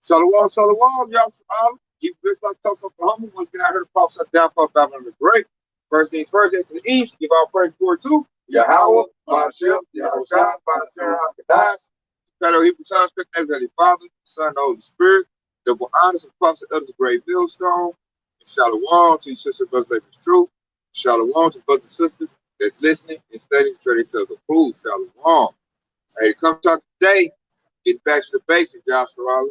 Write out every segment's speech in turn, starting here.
Shalom, y'all. Keep big like toast Oklahoma. Once get out here to prophesy down for Babylon the Great. First things first, to the east, give our praise for it too. Yahweh, Bashem, Yahushua, Bashem, Kadash. Fellow Hebrew tongue, speak names of the Father, Son, and Holy Spirit. Double honors and prophecy of the great millstone. And shalom to your sister, brothers, like it's true. Shalom to brothers and sisters that's listening and studying to show themselves approved. Shalom. Hey, come talk today. Get back to the basics, Joshua.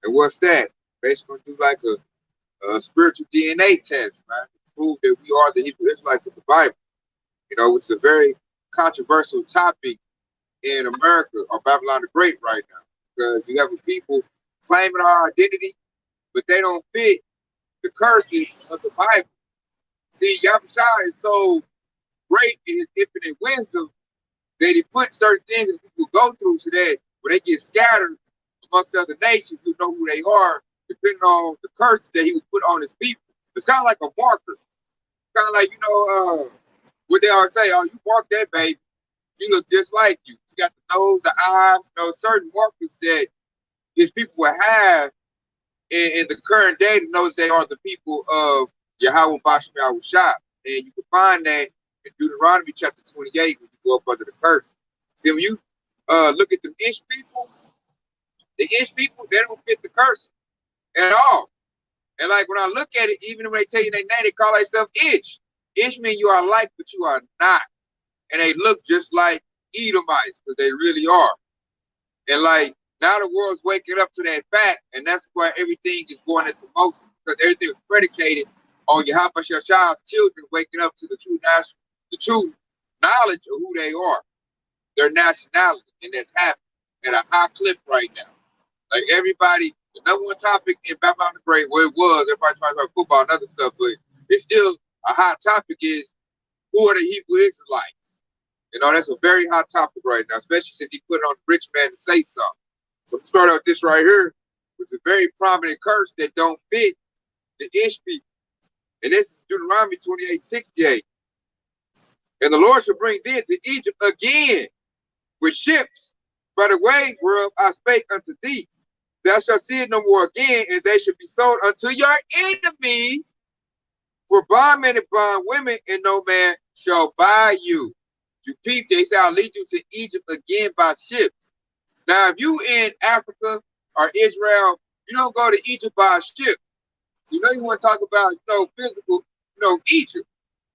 And what's that? Basically, gonna do like a spiritual DNA test, man, to prove that we are the Hebrew Israelites of the Bible. You know, it's a very controversial topic in America or Babylon the Great right now, because you have a people claiming our identity, but they don't fit the curses of the Bible. See, Yahushua is so great in his infinite wisdom that he put certain things that people go through so that when they get scattered amongst other nations, you know who they are, depending on the curse that he would put on his people. It's kind of like a marker. Kind of like, what they always say, oh, you mark that baby, she look just like you. She got the nose, the eyes, certain markers that his people will have in the current day to know that they are the people of Yahweh Bashem Yahushua. And you can find that in Deuteronomy chapter 28 when you go up under the curse. See, when you look at the Ish people, the Ish people, they don't fit the curse at all. And like when I look at it, even when they tell you their name, they call themselves Ish. Ish means you are like, but you are not. And they look just like Edomites, because they really are. And like now the world's waking up to that fact, and that's why everything is going into motion, because everything was predicated on Yahweh Shah's children waking up to the true knowledge of who they are, their nationality, and that's happening at a high clip right now. Like everybody, the number one topic in Babylon the Great, where it was, everybody talking about football and other stuff, but it's still a hot topic is who are the Hebrew Israelites? That's a very hot topic right now, especially since he put it on the rich man to say something. So I'm gonna start out this right here, which is a very prominent curse that don't fit the Ish people. And this is Deuteronomy 28:68. And the Lord shall bring thee into Egypt again with ships, by the way whereof I spake unto thee. Thou shalt see it no more again, and they shall be sold unto your enemies for bondmen and bondwomen, and no man shall buy you. You peep, they say, I'll lead you to Egypt again by ships. Now, if you in Africa or Israel, you don't go to Egypt by ship. So you want to talk about, physical, Egypt.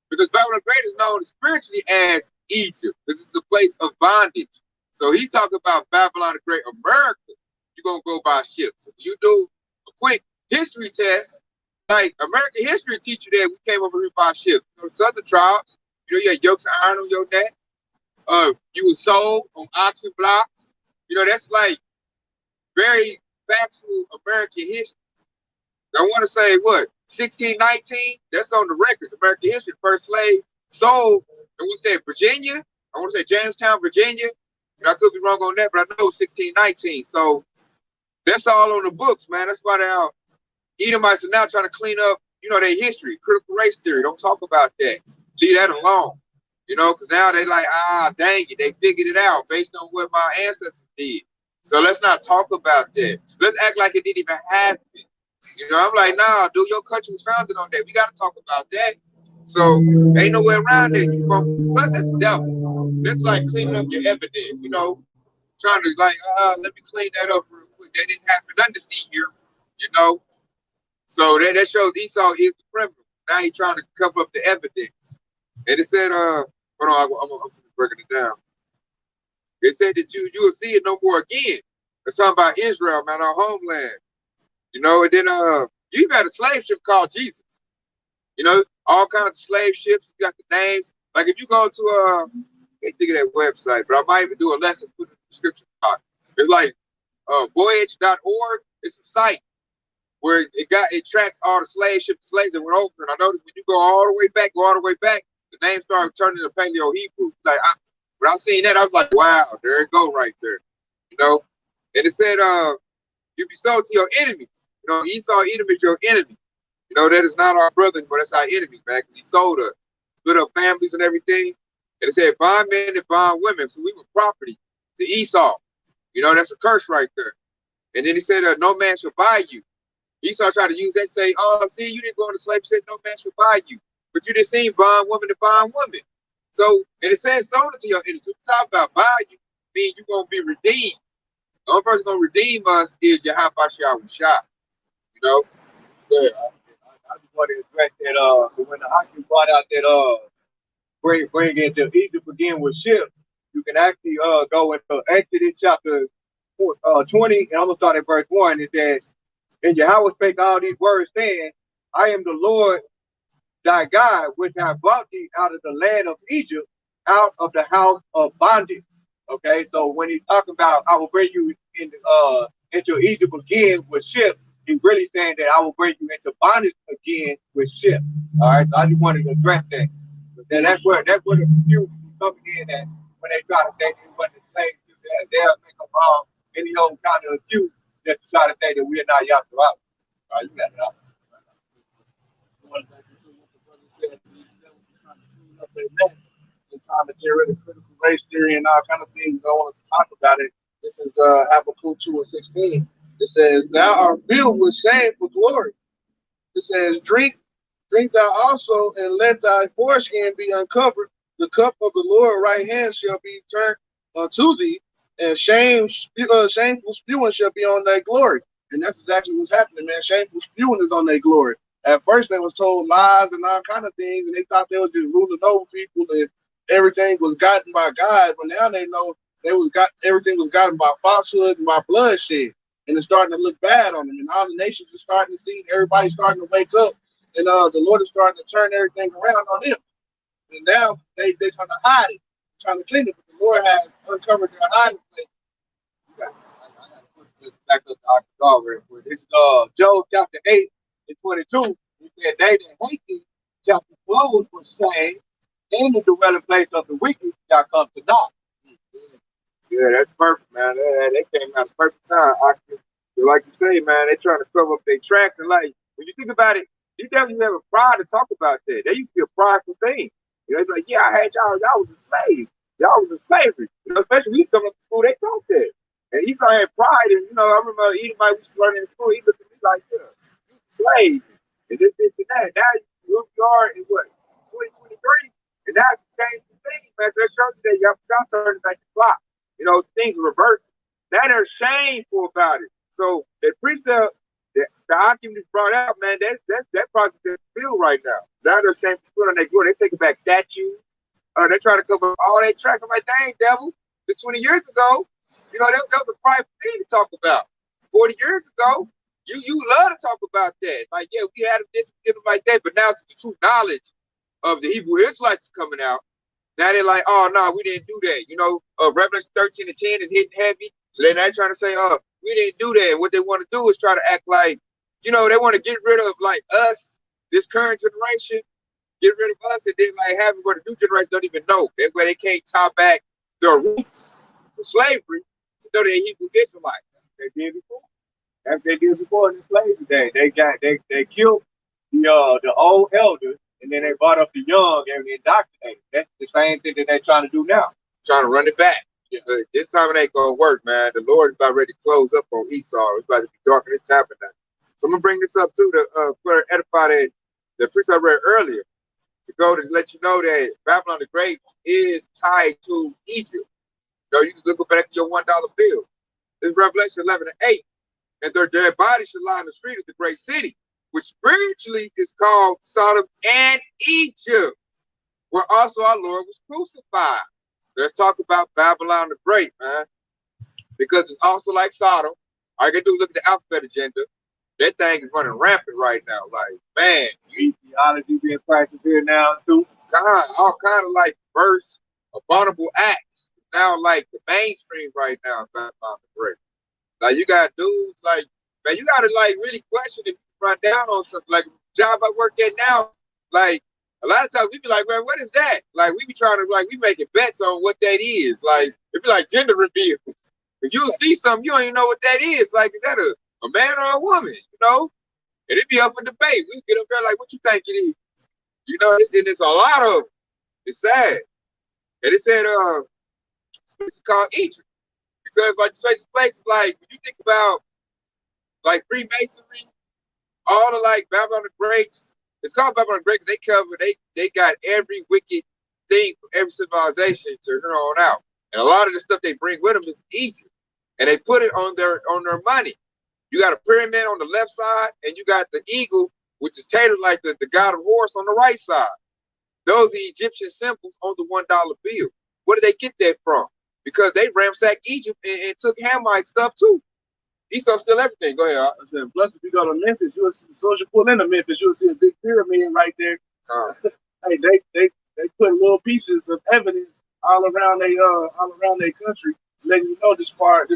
Because Babylon the Great is known spiritually as Egypt, because it's a place of bondage. So he's talking about Babylon the Great, America. You're going to go by ship. So you do a quick history test, like American history teach you that we came over here by ship. The southern tribes, you had yokes of iron on your neck. You were sold on auction blocks. That's like very factual American history. I want to say, 1619? That's on the records. American history, first slave sold, and what's that, Virginia? I want to say Jamestown, Virginia. I could be wrong on that, but I know 1619. So that's all on the books, man. That's why the Edomites are now trying to clean up, their history, critical race theory. Don't talk about that. Leave that alone. Because now they like, dang it, they figured it out based on what my ancestors did. So let's not talk about that. Let's act like it didn't even happen. I'm like, nah, dude, your country was founded on that. We got to talk about that. So ain't no way around it. Plus, that's the devil. That's like cleaning up your evidence, trying to let me clean that up real quick. That didn't happen. Nothing to see here, So that shows Esau is the criminal. Now he's trying to cover up the evidence. And it said, hold on, I'm just breaking it down. It said that you will see it no more again. It's talking about Israel, man, our homeland. And then you had a slave ship called Jesus. All kinds of slave ships. You got the names. Like if you go to I can't think of that website, but I might even do a lesson, put in the description box. It's like voyage.org. It's a site where it tracks all the slaves that went over. And I noticed when you go all the way back, the names started turning to Paleo Hebrew. Like when I seen that, I was like, wow, there it go right there. And it said you be sold to your enemies. Esau, Edom is your enemy. That is not our brother, but that's our enemy, man. He sold us, split up families and everything. And it said bondmen and bondwomen. So we were property to Esau. That's a curse right there. And then he said, no man shall buy you. Esau tried to use that and say, oh, see, you didn't go into slavery. He said, no man shall buy you. But you just seen bond woman to bond woman. So, and it says sold into your energy. We talk about value, mean you're going to be redeemed. The only person going to redeem us is Yahawashi Shah. You know? Yeah, I just wanted to address that when the Hakim brought out that bring into Egypt again with ships, you can actually go into Exodus chapter 20, and I'm gonna start at verse 1. It says, and Yahweh spake all these words, saying, I am the Lord thy God, which have brought thee out of the land of Egypt, out of the house of bondage. Okay, so when he's talking about I will bring you into Egypt again with ships, he's really saying that I will bring you into bondage again with ships. All right, so I just wanted to address that. And that's where the confusion is coming in at when they try to say they wasn't slaves. They'll make them any old kind of excuse that to try to say that we are not Yahweh. All right, you got it out. Going back into what the brother said, these devils are trying to clean up their mess and trying to get rid of critical race theory and all kind of things. I wanted to talk about it. This is Habakkuk 2:16. It says, "Thou art filled with shame for glory." It says, "Drink thou also, and let thy foreskin be uncovered. The cup of the Lord right hand shall be turned unto thee, and shameful spewing shall be on thy glory." And that's exactly what's happening, man. Shameful spewing is on their glory. At first, they was told lies and all kind of things, and they thought they were just ruling over people, and everything was gotten by God. But now they know everything was gotten by falsehood and by bloodshed, and it's starting to look bad on them. And all the nations are starting to see, everybody's starting to wake up, and the Lord is starting to turn everything around on them. And now they're trying to hide it, trying to clean it, but the Lord has uncovered their hiding place. I got to put this back up to Arkansas real quick. This is Job chapter 8 and 22. He said, they that hate thee shall be clothed with shame, and the dwelling place of the wicked shall come to naught. Yeah, that's perfect, man. They came out at the perfect time. Like you say, man, they trying to cover up their tracks. And like, when you think about it, these devils have a pride to talk about that. They used to be a prideful thing. You know, they'd be like, yeah, I had y'all was a slave. Y'all was in slavery. You know, especially when we used to come up to school, they talked that. And Esau had pride. And, you know, I remember Edomite was learning in school. He looked at me like, yeah, you slaves. And this, and that. Now you are in what, 2023? And that's the same thing, man. So that shows you that y'all turning back the clock. You know, things are reversed. Now they're shameful about it. So the precept that the Hakim just brought out, man, that project is filled right now. Now they're shameful on their glory. They taking back statues. They're trying to cover all their tracks. I'm like, dang, devil. 20 years ago, you know, that was a private thing to talk about. 40 years ago, you love to talk about that. Like, yeah, we had this, we did them like that, but now it's the true knowledge of the Hebrew Israelites coming out. Now they're like, oh, no, we didn't do that. You know, Revelation 13 and 10 is hitting heavy. So they're not trying to say, oh, we didn't do that. What they want to do is try to act like, you know, they want to get rid of, like, us, this current generation, get rid of us, and then, like, have it where the new generation don't even know. That's where they can't tie back their roots to slavery to know they're Hebrew Israelites. They did before. As they did before in the slavery day. They killed the old elders, and then they brought up the young and indoctrinated. That's the same thing that they're trying to do now. Trying to run it back. Yeah. This time it ain't gonna work, man. The Lord is about ready to close up on Esau. It's about to be dark in this tabernacle. So I'm gonna bring this up too to edify the priest I read earlier, to go to let you know that Babylon the Great is tied to Egypt. You know, you can look back at your $1 bill. This Revelation 11 and 8. And their dead bodies should lie in the street of the great city, which spiritually is called Sodom and Egypt, where also our Lord was crucified. Let's talk about Babylon the Great, man. Because it's also like Sodom. All you gotta do is look at the alphabet agenda. That thing is running rampant right now. Like, man. Theology being practiced here now, too. God, all kind of like verse, abominable acts. Now, like the mainstream right now, Babylon the Great. Like, you got dudes like, man, you gotta like really question if you run down on something. Like, job I work at now, like, a lot of times we be like, man, what is that? Like, we be trying to, like, we making bets on what that is. Like, it be like gender reveal. If you'll see something, you don't even know what that is. Like, is that a man or a woman, you know? And it be up for debate. We get up there like, what you think it is? You know, and it's a lot of them. It's sad. And it said, it's called Egypt. Because, like, the places, like, when you think about like Freemasonry, all the like Babylon the Greats. It's called Babylon the Great because they got every wicked thing from every civilization to here on out. And a lot of the stuff they bring with them is Egypt. And they put it on their money. You got a pyramid on the left side, and you got the eagle, which is tailored like the god of horse on the right side. Those are the Egyptian symbols on the $1 bill. Where did they get that from? Because they ransacked Egypt and took Hamite stuff too. Esau still everything. Go ahead. I said, plus if you go to Memphis, you'll see, as soon as you pull into Memphis, you'll see a big pyramid right there. Hey, they put little pieces of evidence all around their country, letting you know this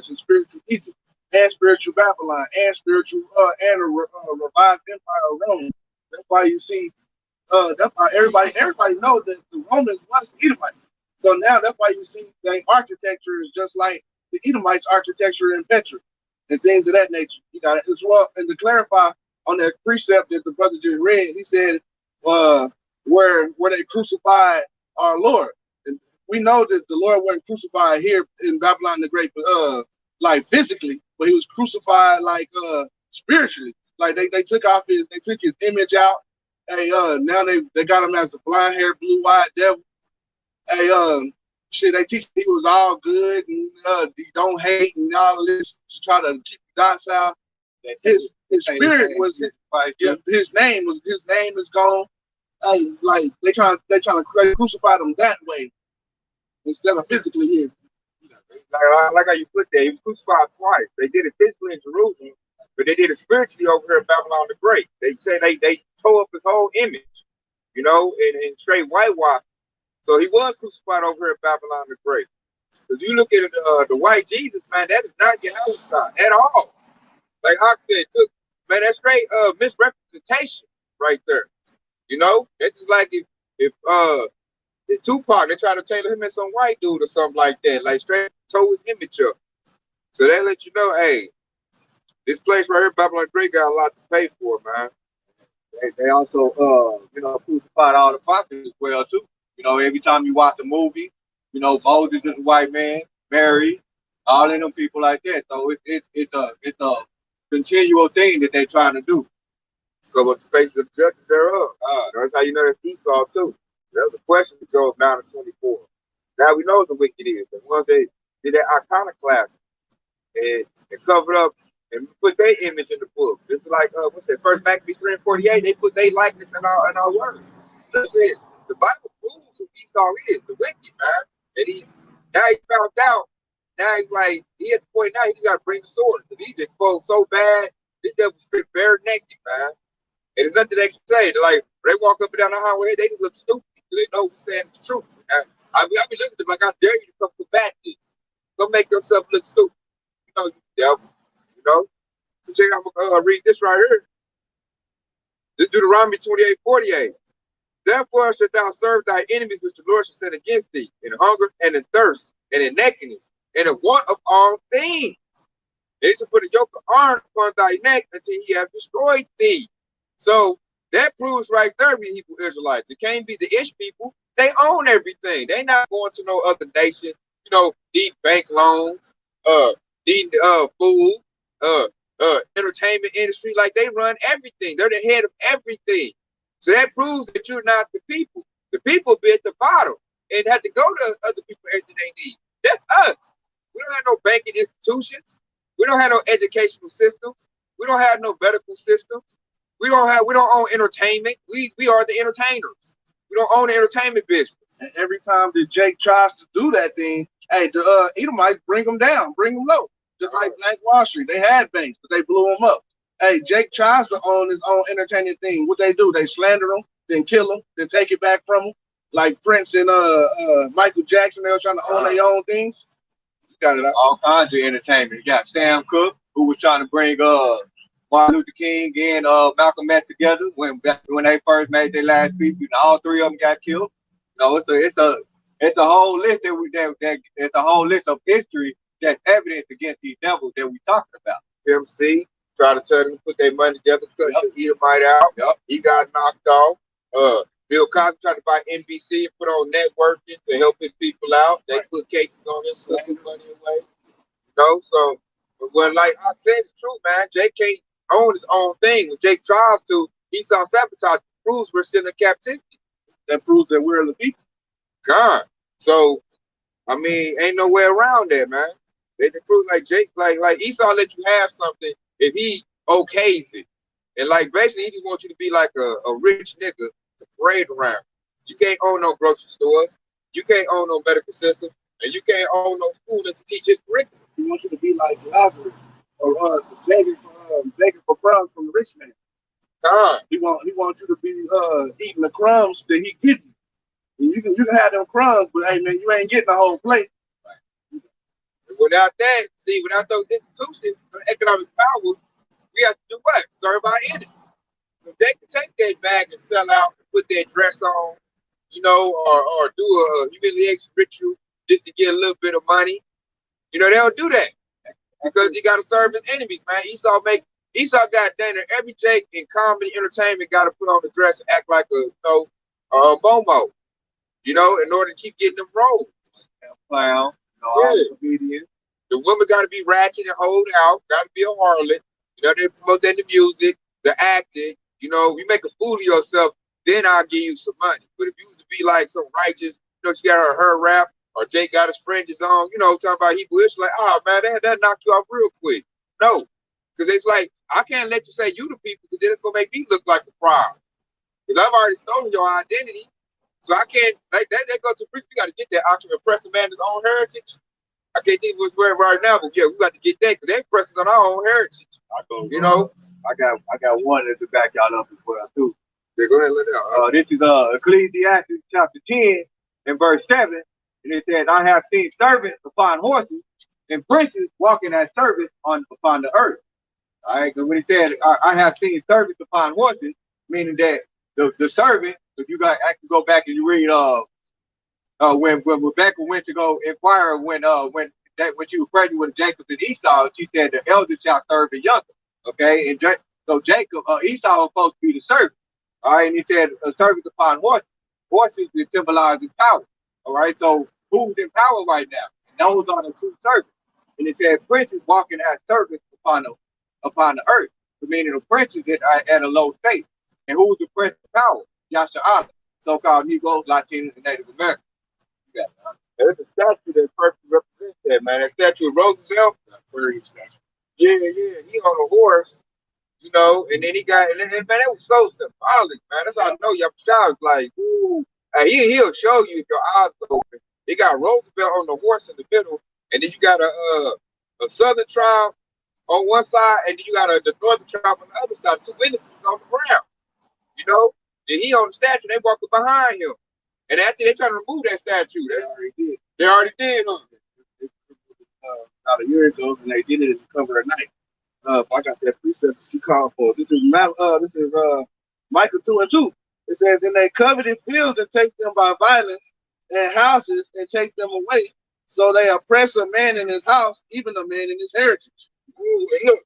is spiritual Egypt and spiritual Babylon and spiritual and a revised empire of Rome. That's why you see that's why everybody knows that the Romans was the Edomites. So now that's why you see their architecture is just like the Edomites' architecture in Petra and things of that nature. You got it as well. And to clarify on that precept that the brother just read, he said where they crucified our Lord. And we know that the Lord wasn't crucified here in Babylon the Great, like physically, but he was crucified like spiritually. Like they took his image out. Hey, now they got him as a blonde hair, blue-eyed devil. Hey, they teach he was all good and he don't hate and all of this to try to keep you docile. His spirit was his name is gone. Hey, like they trying to crucify him that way instead of physically here. Like how you put that, he was crucified twice. They did it physically in Jerusalem, but they did it spiritually over here in Babylon the Great. They say they tore up his whole image, and straight whitewash. So he was crucified over here in Babylon the Great. If you look at the white Jesus, man, that is not Yahweh at all. Like Ox said, that's straight misrepresentation right there. It's just like if Tupac, they try to tailor him as some white dude or something like that, like straight tore his image up. So they let you know, hey, this place right here, Babylon the Great, got a lot to pay for, man. They also, crucified all the prophets as well too. Every time you watch a movie, Moses is a white man, Mary, all of them people like that. So it's a continual thing that they're trying to do. Go with the faces of the judges thereof. That's how you know that's Esau too. That was a question to Job 9:24. Now we know the wicked is. The ones that did that iconoclasm and covered up and put their image in the book. This is like what's that? First Maccabees 3:48. They put their likeness in our word. That's it. The Bible proves who Esau is, the wicked, man. And he's found out. Now he's like, he at the point now he just got to bring the sword because he's exposed so bad. This devil straight bare naked, man. And there's nothing they can say. They're like, they walk up and down the highway, they just look stupid. They know we're saying the truth. I be looking at them like, I dare you to come combat this. Go make yourself look stupid. You devil. So check out, I'm going to read this right here. This Deuteronomy 28:48. Therefore shalt thou serve thy enemies which the Lord shall set against thee, in hunger and in thirst, and in nakedness, and in want of all things. And he shall put a yoke of iron upon thy neck until he have destroyed thee. So that proves right there, we Hebrew Israelites. It can't be the Ish people. They own everything. They're not going to no other nation, need bank loans, need food, entertainment industry. Like they run everything. They're the head of everything. So that proves that you're not the people. The people be at the bottom and have to go to other people everything they need. That's us. We don't have no banking institutions. We don't have no educational systems. We don't have no medical systems. We don't own entertainment. We are the entertainers. We don't own the entertainment business. And every time that Jake tries to do that thing, hey, the Edomites bring them down, bring them low. Just like Black Wall Street. They had banks, but they blew them up. Hey, Jake tries to own his own entertaining thing. What they do, they slander him, then kill him, then take it back from him. Like Prince and Michael Jackson, they were trying to own their own things. You got it. All kinds of entertainment. You got Sam Cooke, who was trying to bring Martin Luther King and Malcolm X together when they first made their last speech. All three of them got killed. It's a whole list it's a whole list of history that's evidence against these devils that we talking about. MC try to tell them to put their money together because he might out. Yep. He got knocked off. Bill Cosby tried to buy NBC and put on networking to help his people out. They put cases on him, took his money away. So But what, like I said, it's true, man. Jake can't own his own thing. When Jake tries to, Esau sabotage proves we're still in captivity. That proves that we're the people. God. So, I mean, ain't no way around that, man. They prove like Jake, like Esau let you have something if he okays it. And like basically he just wants you to be like a rich nigga to parade around. You can't own no grocery stores. You can't own no medical system. And you can't own no school that can teach his curriculum. He wants you to be like Lazarus or begging for crumbs from the rich man. God. He wants you to be eating the crumbs that he gives you. And you can have them crumbs, but hey man, you ain't getting the whole plate. Right. And without that, see, without those institutions, the economic power, we have to do what? Serve our enemy. So they can take that bag and sell out and put their dress on, you know, or do a humiliation ritual just to get a little bit of money. You know, they'll do that because you got to serve his enemies, man. Esau got done there. Every Jake in comedy entertainment got to put on the dress and act like a Momo, you know, in order to keep getting them roles. Clown, comedian. The women got to be ratchet and hold out. Got to be a harlot. You know, they promote that in the music, the acting. You know, you make a fool of yourself, then I'll give you some money. But if you was to be like some righteous, you know, she got her rap, or Jake got his fringes on, you know, talking about Hebrew Israel, like, oh man, that knock you off real quick. No, because it's like I can't let you say you the people, because then it's gonna make me look like the fraud. Because I've already stolen your identity, so I can't. Like that goes to preach. We got to get that option to oppress a man his own heritage. I can't think of what's where right now, but yeah, we got to get that because they oppress on our own heritage. You know. I got one to back y'all up as well too. Yeah, go ahead, let it out. This is Ecclesiastes chapter 10 and verse 7, and it says, "I have seen servants upon horses and princes walking as servants upon the earth." All right, because when it said, "I have seen servants upon horses," meaning that the servant, if you guys actually go back and you read when Rebecca went to go inquire when she was pregnant with Jacob and Esau, she said the elder shall serve the younger. Okay, and so Jacob, Esau was supposed to be the servant. All right, and he said a servant upon horses. Horses is symbolizing power. All right, so who's in power right now? Those are the two servants. And it said princes walking as servants upon the earth, meaning the princes that are at a low state. And who's the prince of power? Yasha, so-called Negroes, Latinos, and Native Americans. Yeah. There's a statue that perfectly represents that, man. That statue of Roosevelt. Yeah, he on a horse, you know, and then he got, and man, that was so symbolic, man. That's how I know your child was like, ooh, he'll show you if your eyes are open. He got Roosevelt on the horse in the middle, and then you got a southern tribe on one side, and then you got the northern tribe on the other side. Two witnesses on the ground, you know. And he on the statue, they walking behind him. And after they trying to remove that statue, they already did, huh? About a year ago, and they did it as a cover at night. I got that precept that she called for. This is Micah 2:2. It says, "And they coveted fields and take them by violence, and houses and take them away. So they oppress a man in his house, even a man in his heritage." Ooh, and look,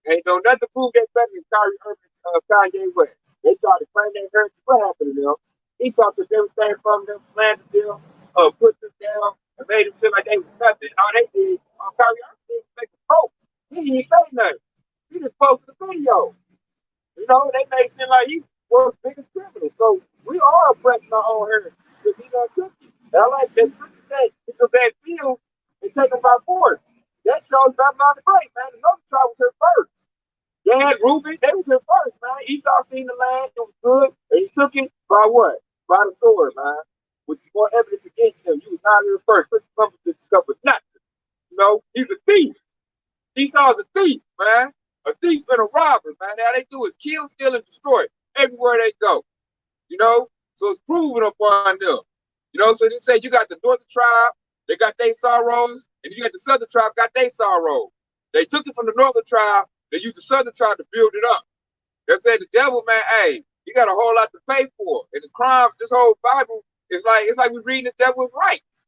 ain't no nothing to prove that better than Kyrie Irving, Kanye West. They tried to claim their heritage. What happened to them? Esau took everything from them, slandered them, put them down, and made them feel like they was nothing. All they did, Kyrie Irving did make a post. He didn't say nothing. He just posted the video. You know, they made it seem like he was the biggest criminal. So we are oppressing our own heritage because he done took it. And I like that scripture said, because that field and take them by force. That shows Babylon the Great, man. The northern tribe was here first. Gad, Reuben, they was here first, man. Esau seen the land, it was good, and he took it by what? By the sword, man. Which is more evidence against him. You was not here first. First come to discover nothing. You know, he's a thief. Esau's a thief, man. A thief and a robber, man. All they do is kill, steal, and destroy everywhere they go. You know? So it's proven upon them. You know, so they say you got the northern tribe, they got their sorrows, and you got the southern tribe got their sorrows. They took it from the northern tribe, they used the southern tribe to build it up. They said the devil, man, hey, you got a whole lot to pay for. And his crimes, this whole Bible, it's like we reading the devil's rights.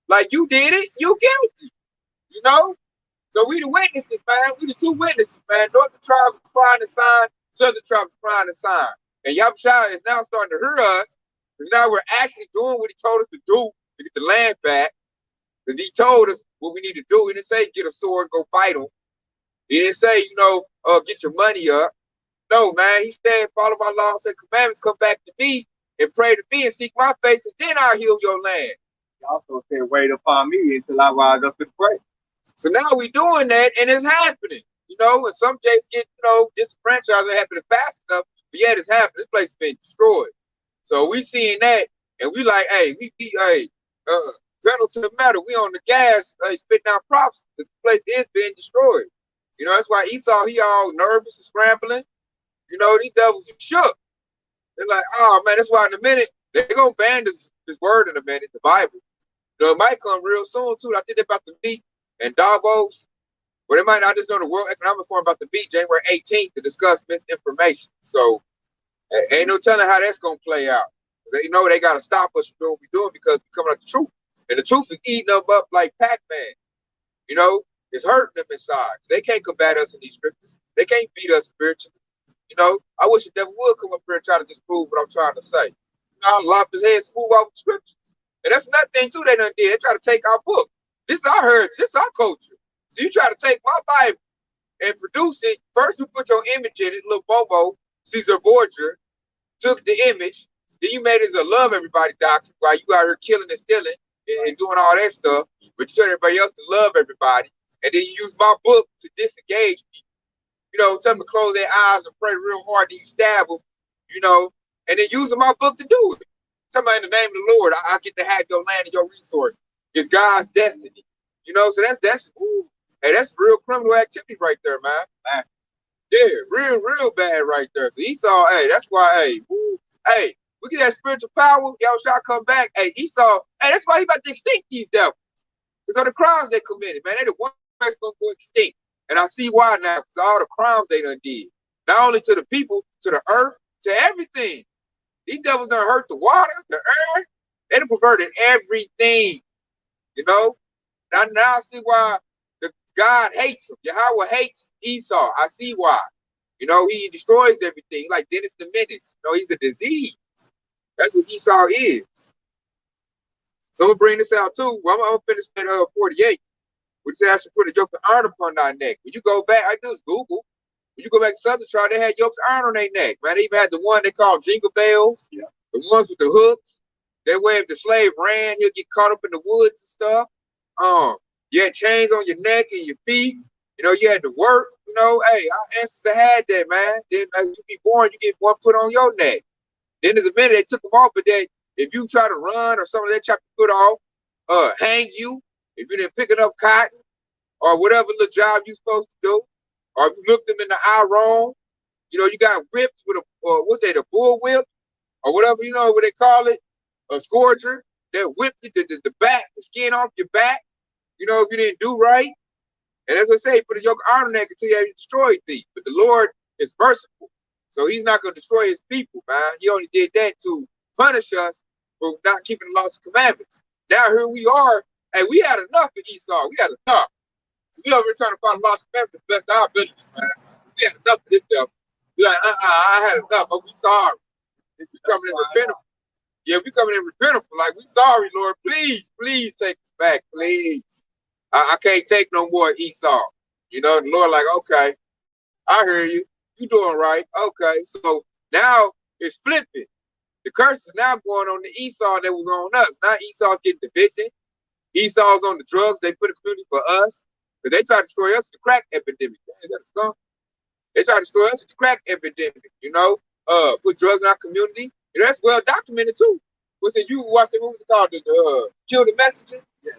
Like you did it, you guilty. You know? So we the witnesses, man. We the two witnesses, man. Northern tribe is crying to sign, southern tribe is crying to sign. And Yahweh is now starting to hear us, because now we're actually doing what he told us to do to get the land back. Because he told us what we need to do. He didn't say get a sword, go fight them. He didn't say, get your money up. No, man. He said, follow my laws and commandments, come back to me and pray to me and seek my face, and then I'll heal your land. He also said, wait upon me until I rise up and pray. So now we doing that, and it's happening. And some Jays get, disenfranchised and happening fast enough, but yet it's happening. This place has been destroyed. So we seeing that, and we like, hey, pedal to the metal. We on the gas, spitting out props. The place is being destroyed. That's why Esau, he all nervous and scrambling. These devils are shook. They're like, oh man, that's why in a minute, they're gonna ban this word in a minute, the Bible. It might come real soon too. I think they're about to meet in Davos. But they might not just know the World Economic Forum about to meet January 18th to discuss misinformation. So ain't no telling how that's gonna play out. They they gotta stop us from doing what we're doing because we're coming out the truth. And the truth is eating them up like Pac-Man. It's hurting them inside. They can't combat us in these scriptures. They can't beat us spiritually. I wish the devil would come up here and try to disprove what I'm trying to say. I'll lop his head smooth out with the scriptures. And that's another thing too they done did. They try to take our book. This is our heritage. This is our culture. So you try to take my Bible and produce it. First you put your image in it, little Bobo, Caesar Borgia, took the image. Then you made it as a love everybody doctrine while you out here killing and stealing and doing all that stuff. But you tell everybody else to love everybody. And then you use my book to disengage people. Tell them to close their eyes and pray real hard, then you stab them, and then using my book to do it. Somebody in the name of the Lord, I get to have your land and your resource. It's God's destiny. So that's hey, that's real criminal activity right there, man. Yeah, real bad right there. So Esau, hey, that's why, hey, we get that spiritual power, y'all shall come back. Hey, Esau, hey, that's why he about to extinct these devils. Because of the crimes they committed, man. They the one that's gonna go extinct. And I see why now, because all the crimes they done did. Not only to the people, to the earth, to everything. These devils done hurt the water, the air. They done perverted everything. Now I see why God hates him. Yahweh hates Esau. I see why. He destroys everything. Like Dennis the Menace. He's a disease. That's what Esau is. So we'll bring this out too. Well, I'm gonna finish at 48. We say I should put a yoke of iron upon thy neck. When you go back, I do is Google. When you go back to Southern Tribe, they had yokes of iron on their neck. Man, they even had the one they called jingle bells. Yeah. The ones with the hooks. That way, if the slave ran, he'll get caught up in the woods and stuff. You had chains on your neck and your feet. You had to work. Hey, our ancestors had that, man. Then as you be born, you get one put on your neck. Then there's a minute they took them off, but then if you try to run or something, they chop your foot off, hang you. If you didn't pick it up cotton or whatever little job you're supposed to do, or if you looked them in the eye wrong, you got whipped with a bull whip or whatever, what they call it, a scourger that whipped the back, the skin off your back, if you didn't do right. And as I say, put a yoke of iron on neck until you destroy thee. But the Lord is merciful. So he's not going to destroy his people, man. He only did that to punish us for not keeping the laws and commandments. Now here we are. Hey, we had enough of Esau. We had enough. So we over here trying to follow the laws and commandments to the best of our ability, man. We had enough of this stuff. We like, I had enough, but we sorry. If we coming in repentance. Yeah, we coming in repentance. Like, we sorry, Lord. Please take us back, please. I can't take no more Esau. The Lord like, okay, I hear you. You doing right. Okay, so now it's flipping. The curse is now going on the Esau that was on us. Now Esau's getting division. Esau's on the drugs they put in the community for us. Because they try to destroy us with the crack epidemic. Damn, that is skunk. They try to destroy us with the crack epidemic, put drugs in our community. That's well documented too. You watch the movie called Kill the Messenger? Yeah.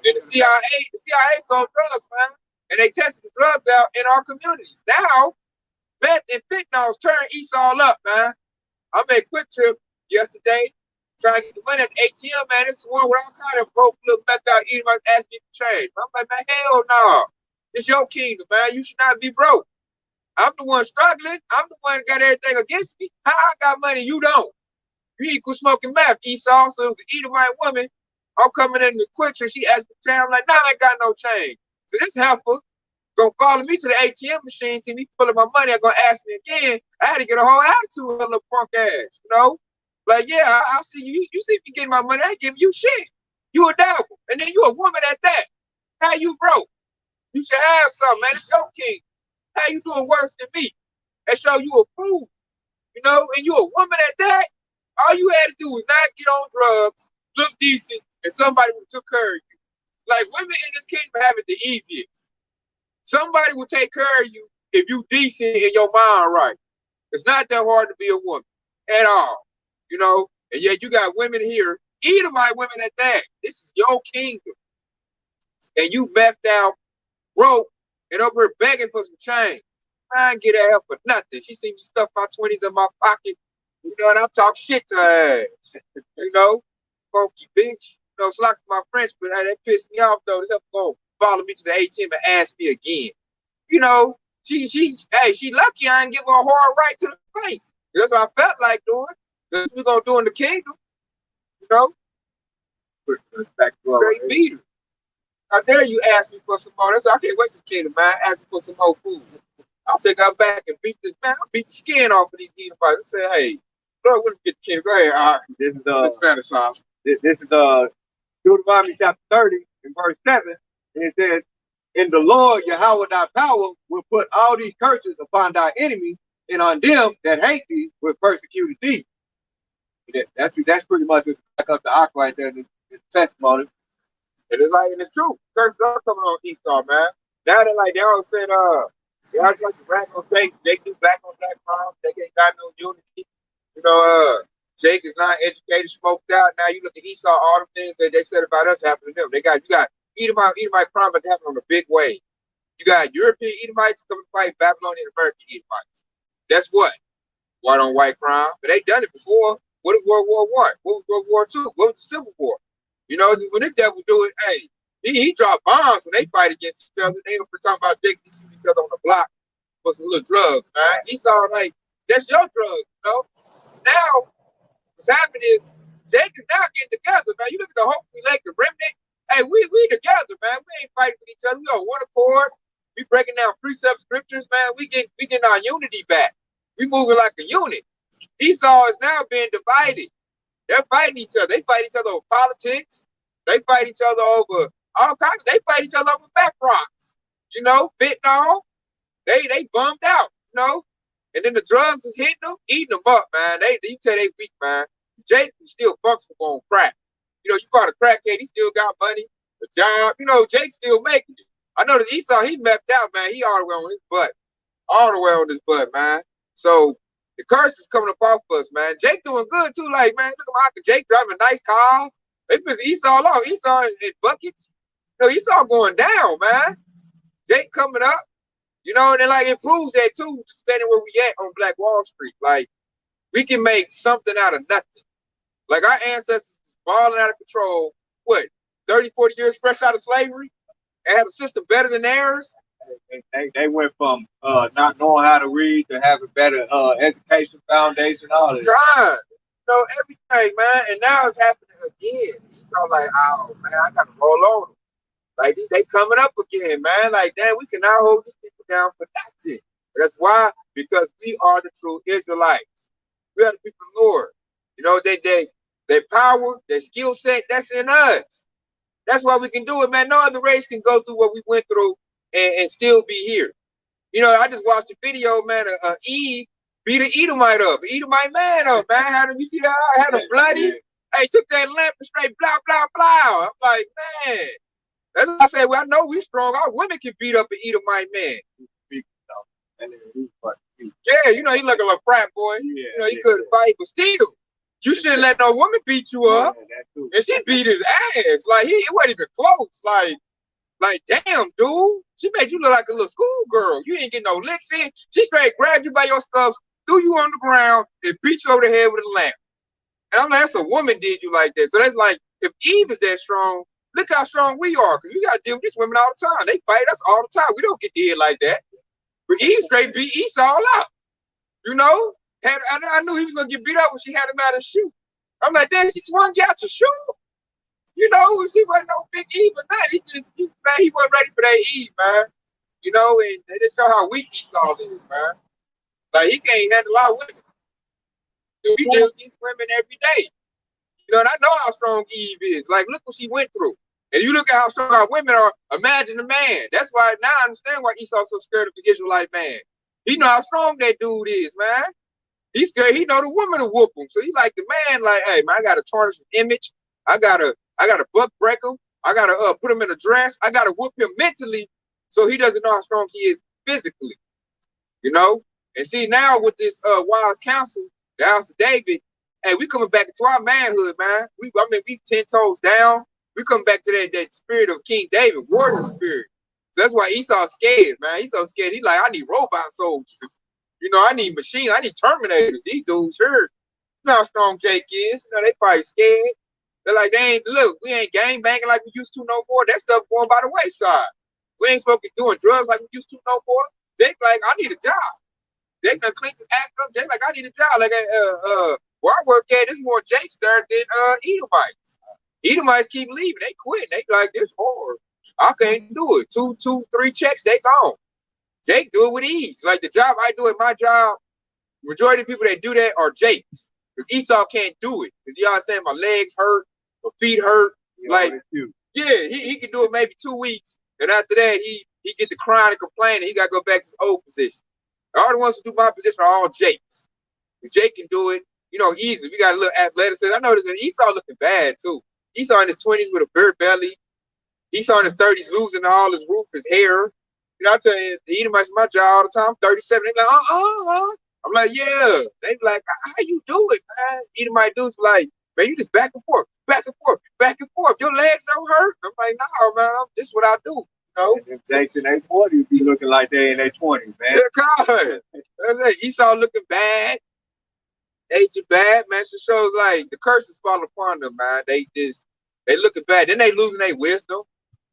And the CIA sold drugs, man. And they tested the drugs out in our communities. Now, meth and fentanyls turn Esau up, man. I made a quick trip yesterday, trying to get some money at the ATM, man. This is one where I kind of broke little meth out, anybody asked me for change. I'm like, man, hell no. It's your kingdom, man. You should not be broke. I'm the one struggling. I'm the one that got everything against me. How I got money, you don't. You need to quit smoking meth, Esau. So it was an Edomite woman. I'm coming in the quick trip. She asked me for change. I'm like, nah, I ain't got no change. So this helper gonna follow me to the ATM machine, see me pulling my money, I'm gonna ask me again. I had to get a whole attitude of a little punk ass, Like, yeah, I see you. You see me getting my money, I ain't giving you shit. You a devil. And then you a woman at that. How you broke? You should have something, man. It's your king. How you doing worse than me? That show you a fool, you know, and you a woman at that. All you had to do was not get on drugs, look decent, and somebody would took care of you. Like women in this kingdom have it the easiest. Somebody will take care of you if you decent and your mind right. It's not that hard to be a woman at all, you know. And yet you got women here, Edomite women at that. This is your kingdom, and you left out, broke, and over here begging for some change. I ain't get her help for nothing. She see me stuff my 20s in my pocket, you know, and I'm talking shit to her ass. You know, funky bitch. You know, it's like my French, but that pissed me off though. This help go follow me to the ATM and ask me again. You know, she lucky I ain't give her a hard right to the face. That's what I felt like doing. That's what we gonna do in the kingdom. You know, Back to straight beat her. How dare you ask me for some more? That's I can't wait to the kingdom, man. Ask me for some more food. I'll take her back and beat the man. I'll beat the skin off of these Edomites and say, hey, Lord, we'll get the kingdom. Go ahead, all right. This is Let's fantasize. This is Deuteronomy chapter 30 and verse 7. And it says, "In the Lord Yahweh thy power will put all these curses upon thy enemies, and on them that hate thee will persecute thee." That's pretty much back up the ark right there in the testimony. And it's like, and it's true. Curses are coming on Esau, man. Now they all said, they all like the black on Jake. Jake do black on black crimes. They ain't got no unity. You know, Jake is not educated, smoked out. Now you look at Esau, all the things that they said about us happen to them. You got Edomite crime that happen on a big wave. You got European Edomites coming to fight Babylonian American Edomites. That's what? White on white crime. But they done it before. What is World War I? What was World War II? What was the Civil War? You know, just when the devil do it, hey, he drop bombs when they fight against each other. They were talking about Jake shoot each other on the block for some little drugs, man. Esau like, that's your drugs, you know? So now, what's happening is Jake is now getting together, man. You look at the Hope we Lake, the remnant. Hey, we together, man. We ain't fighting with each other. We on one accord. We breaking down precept scriptures, man. We getting our unity back. We moving like a unit. Esau is now being divided. They're fighting each other. They fight each other over politics. They fight each other over all kinds. They fight each other over back rocks. You know, fentanyl. They bummed out. You know, and then the drugs is hitting them, eating them up, man. You tell they weak, man. Jake still functional on crack. You know, you find a crackhead, he still got money, a job. You know, Jake's still making it. I know that Esau, he mapped out, man. He all the way on his butt. All the way on his butt, man. So the curse is coming up off us, man. Jake doing good too. Like, man, look at Uncle Jake driving nice cars. They pissed Esau off. Esau in buckets. You know, Esau going down, man. Jake coming up. You know, and then like it proves that too, standing where we at on Black Wall Street. Like, we can make something out of nothing. Like our ancestors was balling out of control, what, 30, 40 years fresh out of slavery? And had a system better than theirs? They went from not knowing how to read to having better education foundation, all that. Trying. You know, everything, man. And now it's happening again. Esau like, oh, man, I got to roll on them. Like, they coming up again, man. Like, damn, we can now hold these people down for nothing. That's why, because we are the true Israelites. We are the people of the Lord. You know, their power, their skill set, that's in us. That's why we can do it, man. No other race can go through what we went through and still be here. You know, I just watched a video, man, of Eve beat an Edomite up, Edomite man up, man. How did you see that? I had him bloody. Yeah. Hey, took that lamp and straight blah, blah, blah. I'm like, man. That's why I say, well, I know we strong. Our women can beat up an Edomite man. Yeah, you know, he look like a frat boy. Yeah, you know, he couldn't fight, but still, you shouldn't let no woman beat you up. And she beat his ass. Like, it wasn't even close. Like, damn, dude. She made you look like a little schoolgirl. You ain't getting no licks in. She straight grabbed you by your stuff, threw you on the ground, and beat you over the head with a lamp. And I'm like, that's a woman did you like that. So that's like, if Eve is that strong, look how strong we are. Because we got to deal with these women all the time. They fight us all the time. We don't get dead like that. But Eve straight beat Esau out. You know? I knew he was going to get beat up when she had him out of shoe. I'm like, damn, she swung you out your shoe. You know, she wasn't no big Eve or nothing. He wasn't ready for that Eve, man. You know, and they just show how weak Esau is, man. Like, he can't handle our women. He deals with these women every day. You know, and I know how strong Eve is. Like, look what she went through. And you look at how strong our women are, imagine the man. That's why now I understand why Esau's so scared of the Israelite man. He know how strong that dude is, man. He's scared. He know the woman will whoop him. So he like the man, like, hey, man, I got to tarnish his image. I gotta buck break him. I gotta put him in a dress. I gotta whoop him mentally so he doesn't know how strong he is physically. You know? And see, now with this wise counsel, the house of David, hey, we coming back into our manhood, man. We 10 toes down. We come back to that spirit of King David, warrior spirit. So that's why Esau's scared, man. He's so scared. He's like, I need robot soldiers. You know, I need machines. I need Terminators. These dudes here. You know how strong Jake is. You know, they probably scared. They're like, look, we ain't gang banging like we used to no more. That stuff going by the wayside. We ain't supposed to be doing drugs like we used to no more. Jake like, I need a job. Jake done cleaned the act up. Jake like, I need a job. Like, where I work at, it's more Jakes there than Edomites. Edomites keep leaving. They quit. They like, this hard. I can't do it. 2, 3 checks, they gone. Jake do it with ease. Like the job I do at my job, majority of people that do that are Jakes. Because Esau can't do it. Because you know what I'm saying? My legs hurt, my feet hurt. Like, yeah, he can do it maybe 2 weeks. And after that, he get to crying and complaining. He got to go back to his old position. All the ones who do my position are all Jakes. Jake can do it, you know, easy. We got a little athleticism. I noticed that Esau looking bad, too. Esau in his 20s with a bare belly. Esau in his 30s losing all his roof, his hair. You know, I tell you, the Edomites in my job all the time. I'm 37. They be like, I'm like, yeah. They be like, how you do it, man? Edomite dudes be like, man, you just back and forth, back and forth, back and forth. Your legs don't hurt. I'm like, no, man, this is what I do. You know? And them Jakes in their 40s be looking like they in their 20s, man. Yeah, God. Esau looking bad. Aging bad, man. It shows like the curses fall upon them, man. They looking bad. Then they losing their wisdom.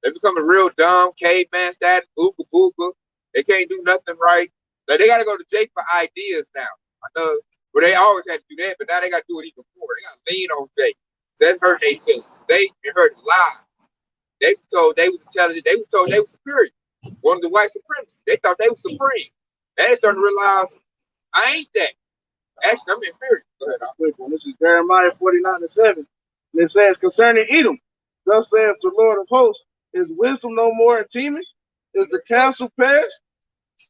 They becoming real dumb, caveman status, ooga booga. They can't do nothing right. Like they gotta go to Jake for ideas now. I know, but they always had to do that, but now they gotta do it even more. They gotta lean on Jake. So that's hurt their feelings. They heard lies. They was told they was intelligent. They was told they was superior. One of the white supremacists. They thought they was supreme. Now they starting to realize I ain't that. Actually, I'm inferior. Go ahead. This is Jeremiah 49:7. And it says, concerning Edom, thus saith the Lord of hosts, is wisdom no more in teeming? Is the counsel perished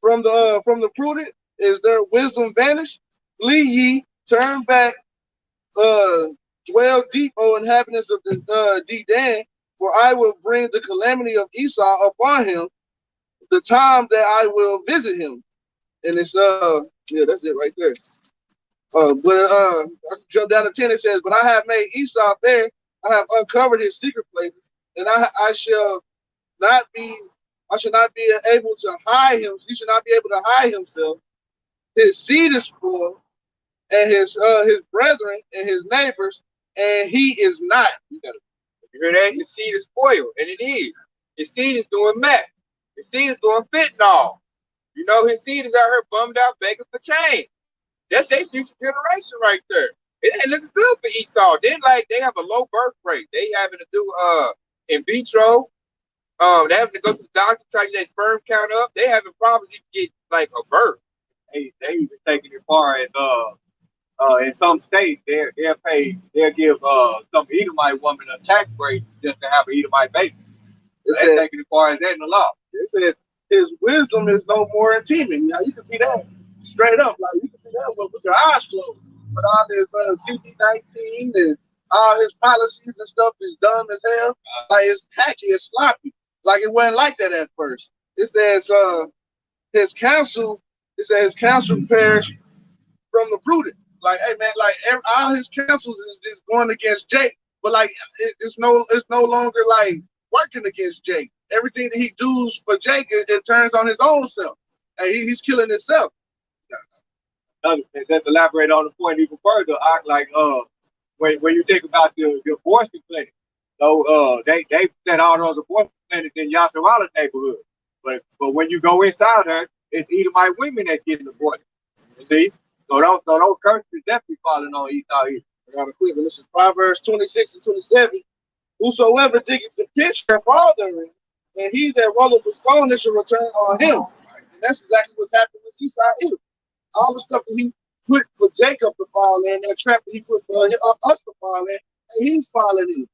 from the prudent? Is their wisdom vanished? Flee ye, turn back, dwell deep, O inhabitants of the Dedan, for I will bring the calamity of Esau upon him, the time that I will visit him. And it's yeah, that's it right there. I jump down to 10. It says, but I have made Esau bare. I have uncovered his secret places, and I shall not be able to hide him. He should not be able to hide himself. His seed is full, and his brethren and his neighbors, and he is not. You hear that? His seed is spoiled, and it is. His seed is doing meth. His seed is doing fentanyl. You know, his seed is out here bummed out, begging for change. That's their future generation right there. It ain't looking good for Esau. Then like they have a low birth rate. They having to do in vitro. They having to go to the doctor, try to get their sperm count up. They having problems even get like a birth. They even taking it far as in some states they'll give some Edomite woman a tax break just to have an Edomite baby. They're taking it far as that in the law. It says his wisdom is no more in teeming. Now you can see that straight up. Like you can see that with your eyes closed. But all this CD19 and all his policies and stuff is dumb as hell. Like it's tacky, it's sloppy. Like it wasn't like that at first. It says his counsel perished from the prudent. Like, hey man, like all his counsels is just going against Jake. But like it's no longer like working against Jake. Everything that he does for Jake, it turns on his own self. And he's killing himself. Let's elaborate on the point even further. Like when you think about the abortion clinic, so they set all those abortion clinics in Yasserala's neighborhood. But when you go inside her, it's Edomite women that's getting aborted. You see? So those curses definitely falling on Esau. I got a quick one. This is Proverbs 26 and 27. Whosoever diggeth the pit shall fall therein, and he that rolleth the stone, it shall return on him. And that's exactly what's happening with Esau. All the stuff that he put for Jacob to fall in, that trap that he put for us to fall in, and he's falling in.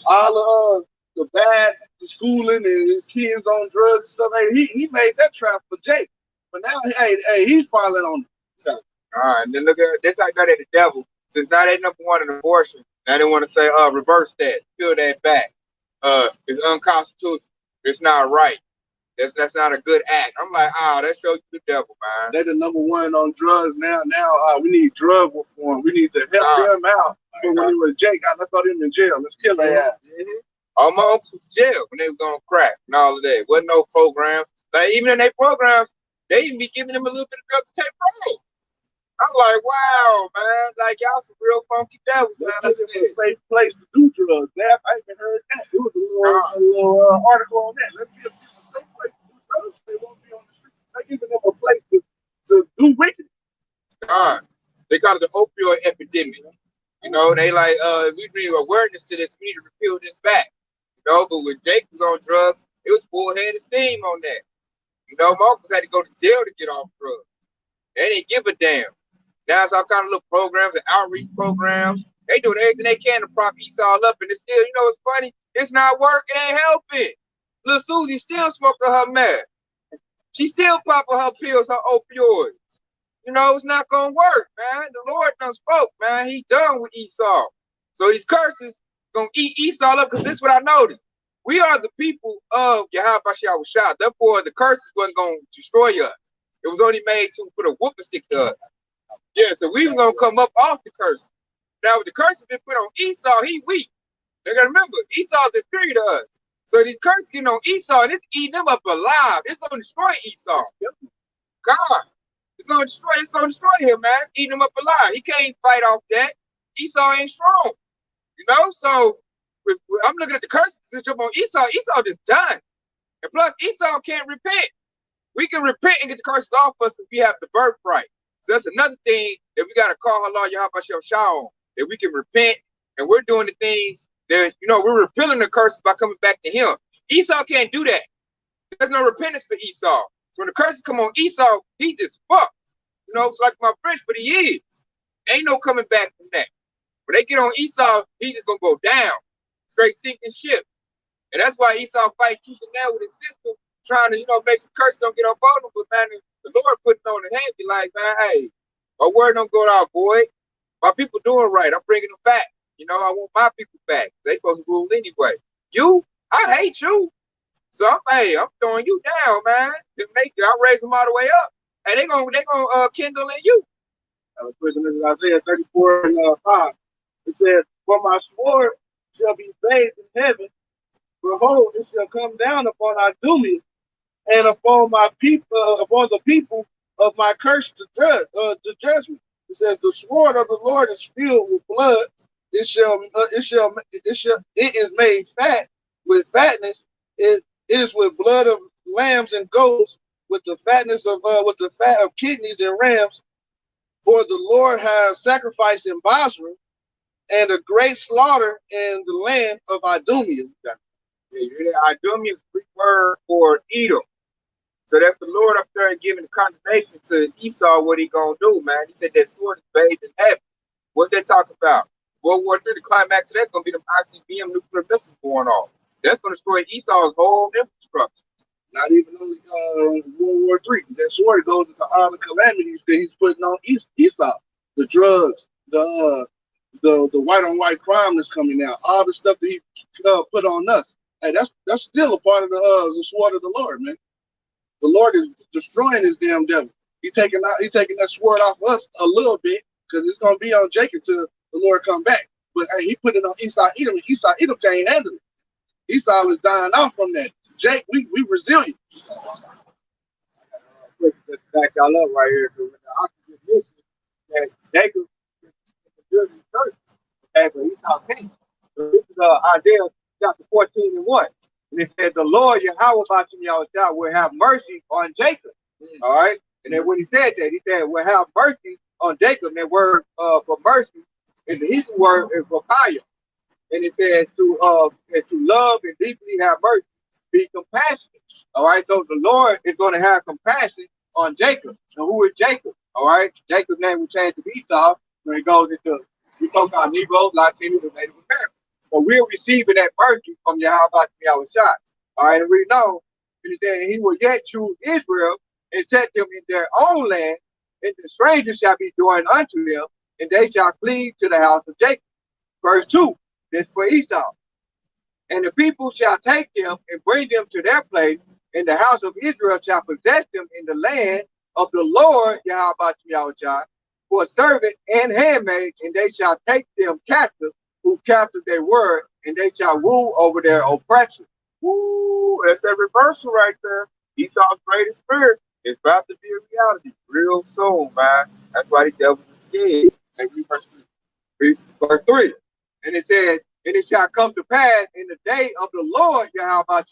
all the bad, the schooling, and his kids on drugs and stuff. Hey, he made that trap for Jake, but now, hey, he's falling on him. All right, and then look at this. I got at the devil. Since now they number one in abortion, now they want to say, reverse that, peel that back. It's unconstitutional. It's not right. That's not a good act. I'm like, that shows you the devil, man. They're the number one on drugs now. Now we need drug reform. We need to help them out. But when he was Jake, let's throw them in jail. Let's kill them. Mm-hmm. All my uncles was in jail when they was on crack and all of that. Wasn't no programs. Like even in their programs, they even be giving them a little bit of drugs to take bro. I'm like, wow, man, like y'all some real funky devils, man. Like it's a safe place to do drugs. I even heard that. It was a little article on that. Let's give people a safe place to do drugs. They won't be on the street. They're giving them a place to do wickedness. They call it the opioid epidemic. You know, they like, we bring awareness to this. We need to repeal this back. You know, but when Jake was on drugs, it was full-headed steam on that. You know, my uncles had to go to jail to get off drugs. They didn't give a damn. Now it's all kind of little programs and outreach programs. They doing everything they can to prop Esau up, and it's still, you know what's funny? It's not working, it ain't helping. Little Susie still smoking her meth. She still popping her pills, her opioids. You know, it's not gonna work, man. The Lord done spoke, man. He done with Esau. So these curses gonna eat Esau up, because this is what I noticed. We are the people of Yahweh Shah. Therefore, the curses wasn't gonna destroy us. It was only made to put a whooping stick to us. Yeah, so we was gonna come up off the curse. Now with the curse been put on Esau, he weak. They gotta remember, Esau's inferior to us. So these curses getting on Esau, and it's eating them up alive. It's gonna destroy Esau. God, it's gonna destroy him, man. It's eating him up alive. He can't fight off that. Esau ain't strong. You know, so I'm looking at the curses that jump on Esau. Esau just done. And plus, Esau can't repent. We can repent and get the curses off us if we have the birthright. So that's another thing that we got to call Allah Yahweh Shah on, that we can repent, and we're doing the things that, you know, we're repealing the curses by coming back to him. Esau can't do that. There's no repentance for Esau. So when the curses come on Esau, he just fucked. You know, it's like my French, but he is. Ain't no coming back from that. When they get on Esau, he just gonna go down. Straight sinking ship. And that's why Esau fight tooth and nail with his sister, trying to, you know, make some curses don't get on board. But man, the Lord putting on the hand, be like, man, hey, my word don't go out, boy. My people doing right. I'm bringing them back. You know, I want my people back. They supposed to rule anyway. You, I hate you. So I'm throwing you down, man. I'll raise them all the way up. And they gonna kindle in you. This is Isaiah 34 and 5. It says, "For my sword shall be bathed in heaven. Behold, it shall come down upon Idumea and upon my people, upon the people of my curse to judgment." It says, "The sword of the Lord is filled with blood. It is made fat with fatness. It is with blood of lambs and goats, with the fatness of with the fat of kidneys and rams. For the Lord has sacrificed in Basra, and a great slaughter in the land of Idumea." Idumea is Greek word for Edom. So that's the Lord up there giving the condemnation to Esau. What he gonna do, man? He said that sword is bathed in heaven. What they talk about? World War III, the climax of that's gonna be them ICBM nuclear missiles going off. That's gonna destroy Esau's whole infrastructure. Not even World War III. That sword goes into all the calamities that he's putting on Esau. The drugs, the white on white crime that's coming out, all the stuff that he put on us. Hey, that's still a part of the sword of the Lord, man. The Lord is destroying this damn devil. He taking that sword off us a little bit, because it's gonna be on Jacob till the Lord come back. But hey, he put it on Esau Edom, and Esau Edom can't handle it. Esau is dying off from that. Jake, we resilient. Back y'all up right here, because the opposite mission that Jacob is his church. Okay, but Esau can't. So this is Isaiah chapter 14 and 1. And it said, "The Lord Yahweh Bashim Yahushua will have mercy on Jacob." All right. And then when he said that, he said, "Will have mercy on Jacob." And that word for mercy is the Hebrew word is rapaya. And it says to love and deeply have mercy, be compassionate. All right. So the Lord is going to have compassion on Jacob. So who is Jacob? All right. Jacob's name will change to Esau when it goes into, we talk about Negroes, Latinos, and Native Americans. So we're receiving that mercy from Yahweh Shai. All right, and we know, and it said, he will yet choose Israel and set them in their own land, and the strangers shall be joined unto them, and they shall cleave to the house of Jacob. Verse 2, this for Esau. And the people shall take them and bring them to their place, and the house of Israel shall possess them in the land of the Lord Yahweh for servant and handmaid, and they shall take them captive, who captive they were, and they shall rule over their oppressors. Woo, that's that reversal right there. Esau's greatest spirit is about to be a reality real soon, man. That's why the devil is scared. And read verse 3. Verse 3. And it says, and it shall come to pass in the day of the Lord Yahweh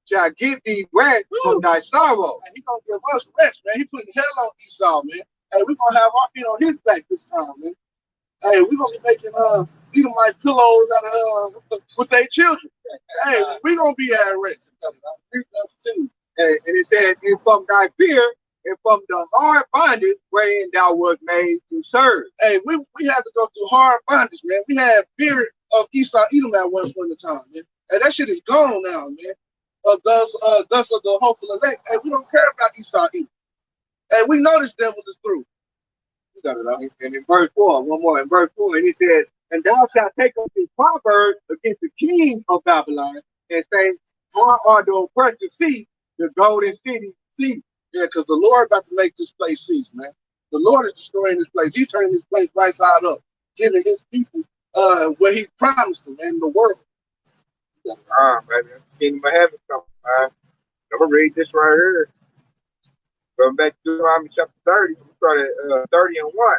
shall give thee rest from thy sorrow. And he gonna give us rest, man. He putting hell on Esau, man. Hey, we're gonna have our feet on his back this time, man. Hey, we're gonna be making Edomite pillows out of with their children. Hey, we're gonna be at rest. And it says, and from thy fear and from the hard bondage wherein thou wast made to serve. Hey, we had to go through hard bondage, man. We had fear of Esau Edom at one point in time, man. And that shit is gone now, man. Thus of the hopeful elect. Hey, we don't care about Esau Edom. Hey, we know this devil is through. You got it out. And in verse 4, one more, in verse 4, and he says, and thou shalt take up this proverb against the king of Babylon, and say, how are the oppressors see the golden city see? Yeah, because the Lord about to make this place cease, man. The Lord is destroying this place. He's turning this place right side up, giving his people what he promised them in the world. Baby, that's the kingdom of heaven coming, man. I'm going to read this right here. Going back to Deuteronomy chapter 30, we started 30 and 1.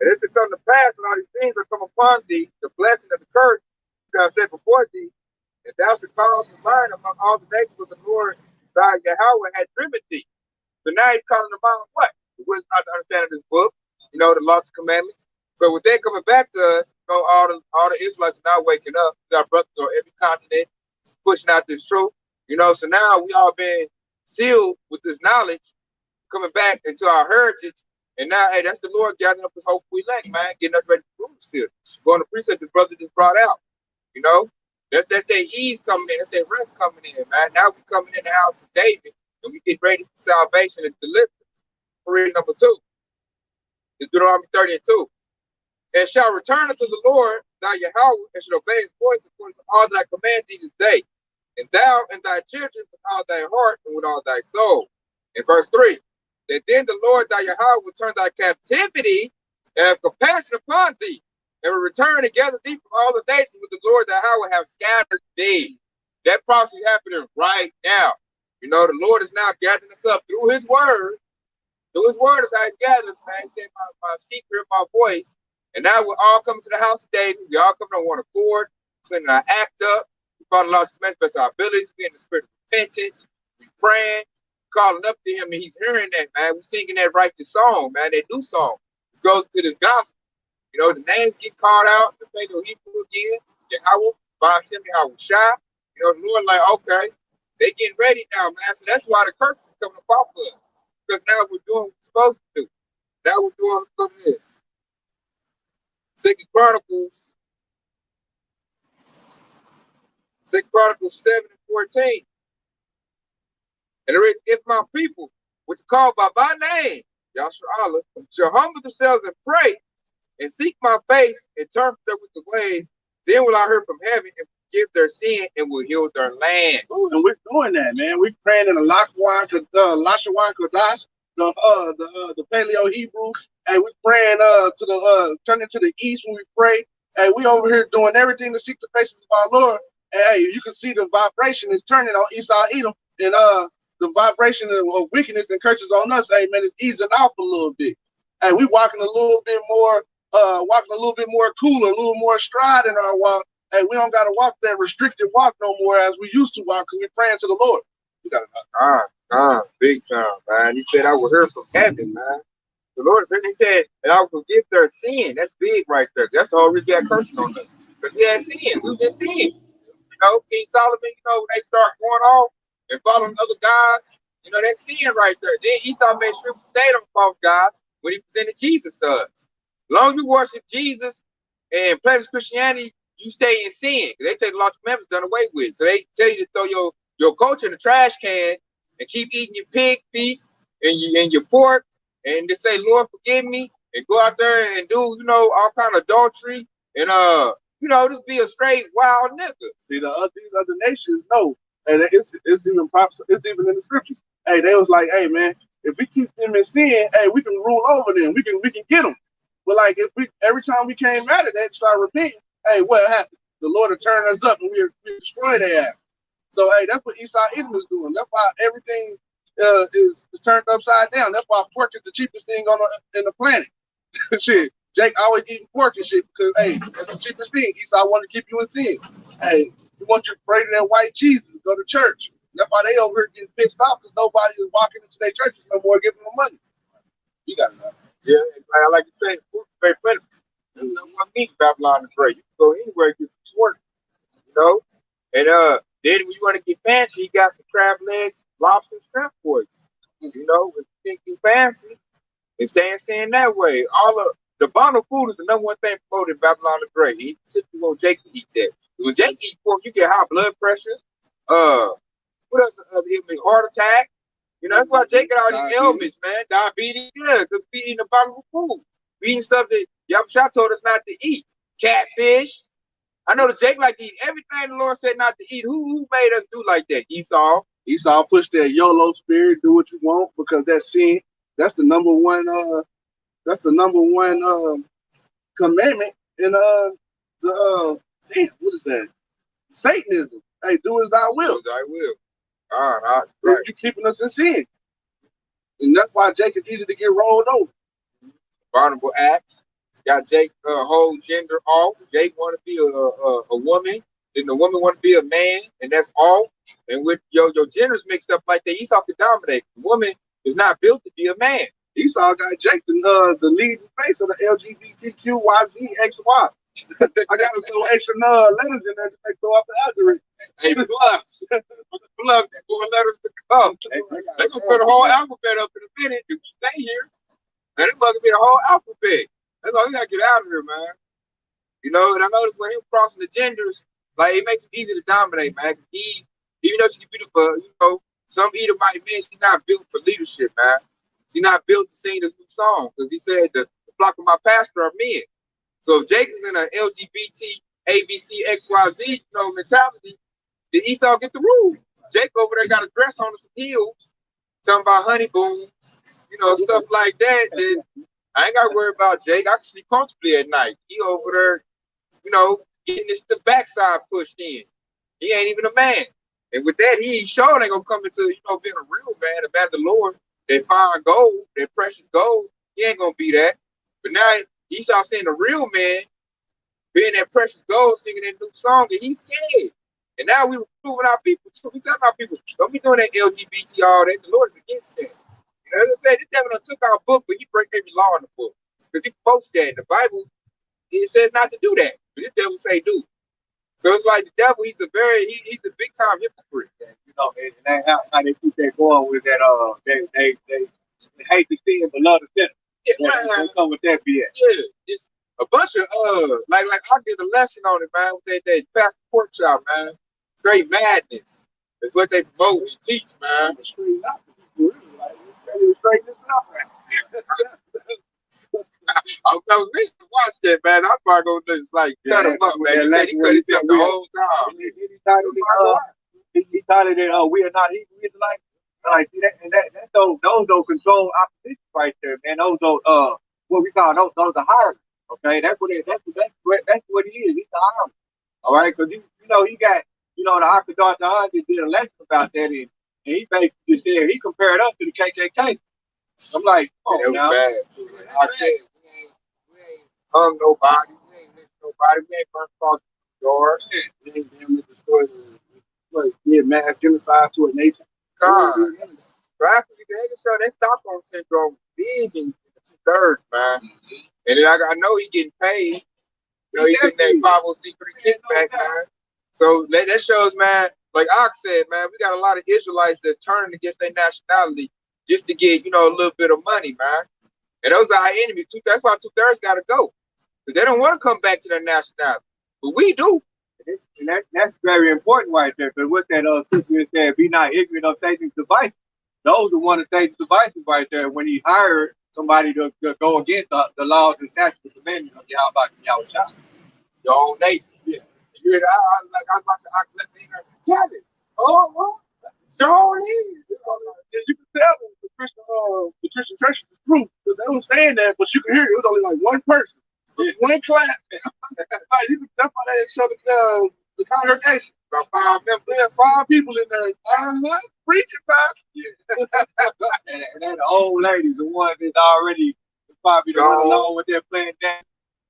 And this will come to pass when all these things will come upon thee, the blessing and the curse shall set before thee, and thou shalt call to mind among all the nations where the Lord thy Yahweh had driven thee. So now he's calling them out what? The wisdom not to understand this book, you know, the laws and commandments. So with that coming back to us, you know, all the Israelites are now waking up. Our brothers on every continent pushing out this truth. You know, so now we all been sealed with this knowledge, coming back into our heritage. And now, hey, that's the Lord gathering up his whole elect, man, getting us ready to prove this here. Going to precept the brother just brought out. You know, that's their ease coming in, that's their rest coming in, man. Now we coming in the house of David, and we get ready for salvation and deliverance. Read number 2. It's Deuteronomy 30 and 2. And shall return unto the Lord thy Yahweh, and shall obey his voice according to all that I command thee this day. And thou and thy children with all thy heart and with all thy soul. In verse 3, that then the Lord thy Yahweh will turn thy captivity and have compassion upon thee, and will return and gather thee from all the nations with the Lord thy Yahweh have scattered thee. That prophecy is happening right now. You know, the Lord is now gathering us up through his word. Through his word is how he's gathering us, man. He said, my sheep hear my voice. And now we're all coming to the house of David. We all coming on one accord, cleaning our act up. We follow the Lord's commandments, our abilities, we in the spirit of repentance. We praying, calling up to him, and he's hearing that, man. We singing that righteous song, man, that new song. It goes to this gospel. You know, the names get called out, the faith of Hebrew again, Yahweh, Hashem, Yahweh Shai. You know, the Lord like, okay, they getting ready now, man. So that's why the curse is coming up off of us. Because now we're doing what we're supposed to do. Now we're doing, look at this. 2 Chronicles 7 and 14. And there is, if my people, which are called by my name, Yahshua, shall humble themselves and pray and seek my face and turn from their wicked ways, then will I hear from heaven and forgive their sin and will heal their land. Ooh, and we're doing that, man. We're praying in the Lashawan Kodash, the Paleo Hebrew, and we're praying to the turning to the east when we pray. And we over here doing everything to seek the faces of our Lord. And hey, you can see the vibration is turning on Esau Edom, and the vibration of wickedness and curses on us, hey man, it's easing off a little bit. And we walking a little bit more, cooler, a little more stride in our walk. Hey, we don't gotta walk that restricted walk no more as we used to walk because we're praying to the Lord. We gotta big time, man. He said I will hear from heaven, man. The Lord said, he said, and I will forgive their sin. That's big right there. That's the whole reason we got cursing on us. Because we had sin. We did sin. You know, King Solomon, you know, when they start going off and following other gods, you know, that's sin right there. Then Esau made sure we stayed on false gods when he presented Jesus to us. As long as we worship Jesus and practice Christianity, you stay in sin. They take the law commandments done away with. So they tell you to throw your culture in the trash can and keep eating your pig feet and your pork and just say, Lord, forgive me, and go out there and do, all kind of adultery and just be a straight wild nigga. See, these other nations know, and it's even it's even in the scriptures. Hey, they was like, hey man, if we keep them in sin, hey, we can rule over them. We can get them. But like if we every time we came out of that, start repenting, hey, what happened? The Lord will turn us up and we destroy their ass. So hey, that's what Esau Edom is doing. That's why everything is turned upside down. That's why pork is the cheapest thing in the planet. Shit, Jake always eating pork and shit because hey, that's the cheapest thing. Esau want to keep you in sin. Hey, you want you to pray to that white Jesus, go to church. That's why they over here getting pissed off because nobody is walking into their churches no more, giving them money. You got it. Yeah, like you say, pork is very plentiful. There's no one meat in Babylon the Great. You can go anywhere and get some pork, And then when you want to get fancy, you got some crab legs, lobster, and shrimp for you. If you think you fancy, and stay in sin that way. All of the bundle food is the number one thing promoted in Babylon the Great. He simply want Jake to eat that. When Jake eat pork, you get high blood pressure. What else? Heart attack. That's why Jake got all these ailments, man. Diabetes, yeah, because we eating abominable food. We eating stuff that Yahweh told us not to eat. Catfish. I know the Jake like to eat everything the Lord said not to eat. Who made us do like that? Esau. Esau pushed that YOLO spirit, do what you want, because that's sin. That's the number one. Commandment in damn, what is that? Satanism. Hey, do as I will. Do as I will. Right. You're keeping us in sin, and that's why Jake is easy to get rolled over. Vulnerable acts. Got Jake whole gender off. Jake want to be a woman, then the woman want to be a man, and that's all. And with your genders mixed up like that, Esau can dominate. The woman is not built to be a man. Esau got Jake the leading face of the LGBTQYZXY. I got to throw extra letters in there to make throw off the algorithm. Hey, plus 4 letters to come. They're gonna put the whole alphabet up in a minute if you stay here. And it's going to be a whole alphabet. That's all you gotta get out of here, man. And I noticed when he was crossing the genders, like it makes it easy to dominate, man. Cause Eve, even though she's beautiful, some Edomite men, she's not built for leadership, man. She's not built to sing this new song because he said the flock of my pastor are men. So if Jake is in an LGBT ABCXYZ mentality, then Esau get the rule. Jake over there got a dress on and some heels, talking about honey booms, stuff like that. Then I ain't got to worry about Jake. I can sleep comfortably at night. He over there, getting the backside pushed in. He ain't even a man. And with that, he ain't sure ain't gonna come into being a real man, a man of the Lord. That fine gold, that precious gold, he ain't gonna be that. But now Esau seeing a real man being that precious gold, singing that new song, and he's scared. And now we proving our people too. We telling our people, don't be doing that LGBT all that. The Lord is against that. As I said, this devil done took our book, but he break every law in the book. Because he quotes that in the Bible, it says not to do that. But this devil say do. So it's like the devil, he's a big time hypocrite. And that's how they keep that going with that they hate the sin but love the sinner. Yeah, they come with that BS. Yeah, it's a bunch of like I did a lesson on it, man, with that Pastor Pork Chop, man. Straight madness. That's what they promote and teach, man. Straighten out the people, really. Like, you straighten this out right I was ready to watch that, man. I'm probably gonna just like cut him up, man. He said he cut himself the whole time. He thought that we are not Hebrew Israelites. Like that's those don't control opposition right there, man. Those what we call those are hirelings. Okay, that's what he is. He's a hireling. All right, because he got the Octagon just did a lesson about that, and he basically just said he compared us to the KKK. I'm like, that was bad too. Like I said, we ain't hung nobody, we ain't missed nobody, we ain't burnt across the door, we ain't damn destroyed did mass genocide to a nation. God, so after you can show that Stockholm syndrome big in the 2/3, man. And then I know he getting paid. He's getting that 503 kickback, man. So that shows, man, like Ox said, man, we got a lot of Israelites that's turning against their nationality just to get, a little bit of money, man. And those are our enemies. That's why 2/3 got to go. Because they don't want to come back to their nationality. but we do. And that's very important right there. Because what that sister said, be not ignorant of Satan's devices. Those are one of Satan's devices right there. When he hired somebody to go against the laws and statutes and commandments of Yahweh. Your own nation. Yeah. You hear that? I was about to tell it. Oh, well, sure is. You can tell the Christian church is true because they were saying that, but you can hear it was only like one person, one clap. Like, that's why they didn't show the congregation. About 5 members. There's 5 people in there. Preaching, pastor. And then the old ladies, the ones that's already probably the one along with their playing that.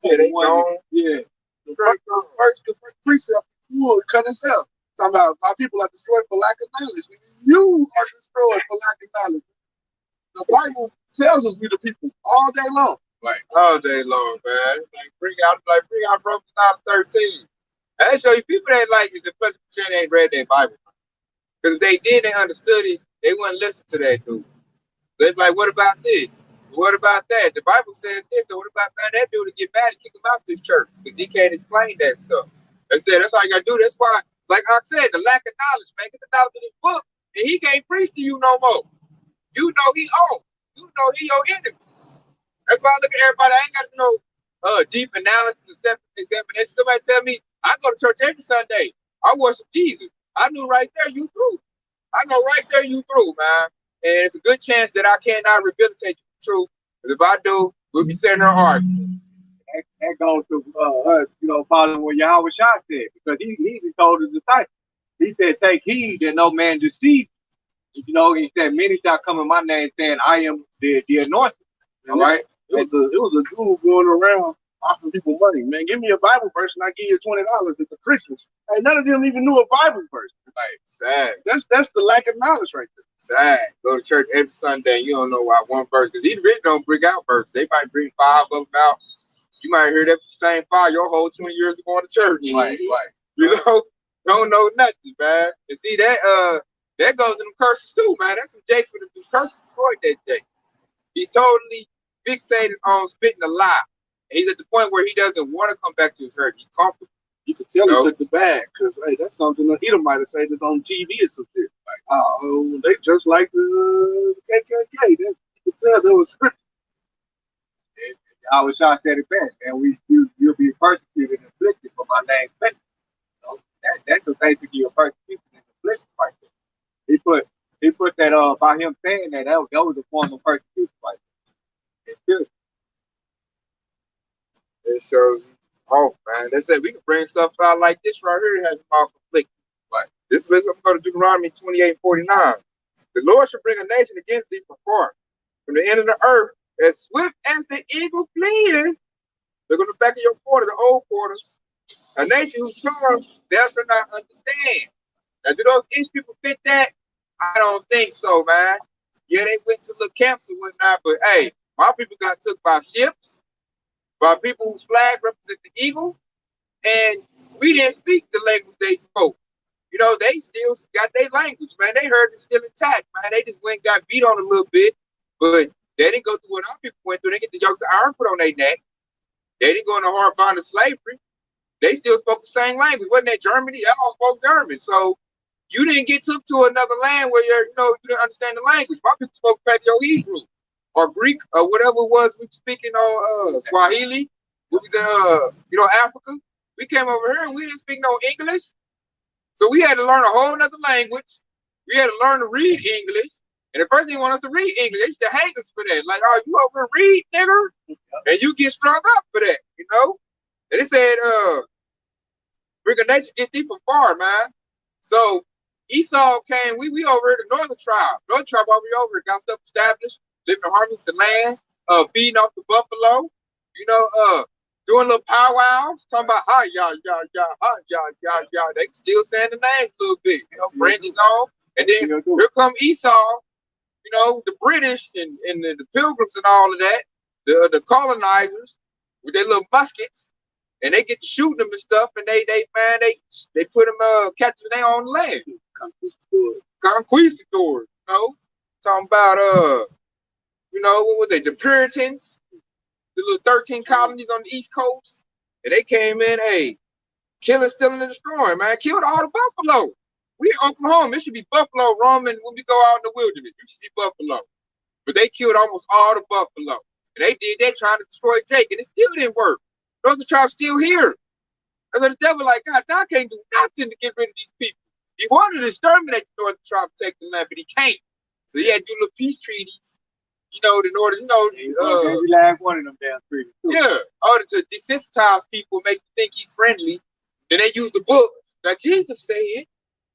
Yeah, they gone. Yeah. The first precept would cut itself. Talking about my people are destroyed for lack of knowledge. You are destroyed for lack of knowledge. The Bible tells us we the people all day long. Like all day long, man. Like bring out Romans 9:13. I show you people that like is the plus percent ain't read their Bible. Because if they did, they understood it, they wouldn't listen to that dude. They'd be like, what about this? What about that? The Bible says this. So what about that dude to get mad and kick him out this church? Because he can't explain that stuff. They said that's how you gotta do. That's why, like I said, the lack of knowledge, man. Get the knowledge of this book, and he can't preach to you no more. You know he old. You know he your enemy. That's why I look at everybody. I ain't got to know deep analysis, examination. Somebody tell me I go to church every Sunday. I worship Jesus. I knew right there you through. I know right there you through, man. And it's a good chance that I cannot rehabilitate you true. Because if I do, we'll be sitting there arguing. That goes to us, following what Yahweh Shah said, because he even told his disciples. He said, "Take heed that no man deceive." He said, "Many shall come in my name, saying, I am the anointed." All right. It was a dude going around offering people money. Man, give me a Bible verse and I give you $20. It's the Christians. Hey, none of them even knew a Bible verse. Like, sad. That's the lack of knowledge right there. Sad. Go to church every Sunday. You don't know why one verse. Because he really don't bring out verses. They might bring 5 of them out. You might hear that same 5 your whole 20 years of going to church. Like, don't know nothing, man. And see, that goes in them curses too, man. That's some Jakes with the curses destroyed that day. He's totally fixated on spitting a lie. And he's at the point where he doesn't want to come back to his hurt. He's comfortable. You can tell he took the bag because, hey, that's something that Edom might have said this on TV or some shit. Like, oh, they just like the KKK. You can tell there was script. I was trying to say it best, and you'll be persecuted and afflicted for my name's sake. That's basically a persecution and affliction right there. He put that by him saying that was a form of persecution right there. It should. It shows you. Oh man, they said we can bring stuff out like this right here. It has them all conflicted. Like this is I'm going to Deuteronomy 28:49. The Lord shall bring a nation against thee from the end of the earth, as swift as the eagle fleeth. Look on the back of your quarter, the old quarters. A nation whose tongue thou shalt not understand. Now, do those East people fit that? I don't think so, man. Yeah, they went to little camps and whatnot, but hey, my people got took by ships, by people whose flag represent the eagle, and we didn't speak the language they spoke. They still got their language, man. They heard it still intact, man. They just went and got beat on a little bit, but they didn't go through what our people went through. They get the yokes of iron put on their neck. They didn't go into hard bond of slavery. They still spoke the same language. Wasn't that Germany? They all spoke German. So you didn't get took to another land where you didn't understand the language. My people spoke Paleo-Hebrew or Greek or whatever it was we were speaking on Swahili. We was in Africa. We came over here and we didn't speak no English. So we had to learn a whole nother language. We had to learn to read English. And the first thing they want us to read English, they used to hang us for that. Like, oh, you over read, nigger? And you get strung up for that, And they said, bring a nation get deep from far, man. So Esau came, we over here, the northern tribe. Northern tribe over here, got stuff established, living in harmony with the land, feeding off the buffalo, doing little powwows, talking about hi, y'all, They still saying the names a little bit, fringes on. And then here come Esau, the British and the Pilgrims and all of that, the colonizers with their little muskets, and they get to shooting them and stuff, and they put them captive in their own land. Conquistadors, talking about what was they? The Puritans, the little 13 colonies on the East Coast, and they came in, hey, Killing, stealing, and destroying, man. Killed all the buffalo. We in Oklahoma. It should be buffalo roaming when we go out in the wilderness. You should see buffalo. But they killed almost all the buffalo. And they did that trying to destroy Jake, and it still didn't work. Those are tribes still here. And so the devil like, God, I can't do nothing to get rid of these people. He wanted to exterminate the northern tribe to take the land, but he can't. So he had to do little peace treaties, in order, every last one of them damn treaties. Yeah, in order to desensitize people, make them think he's friendly. Then they use the book that Jesus said.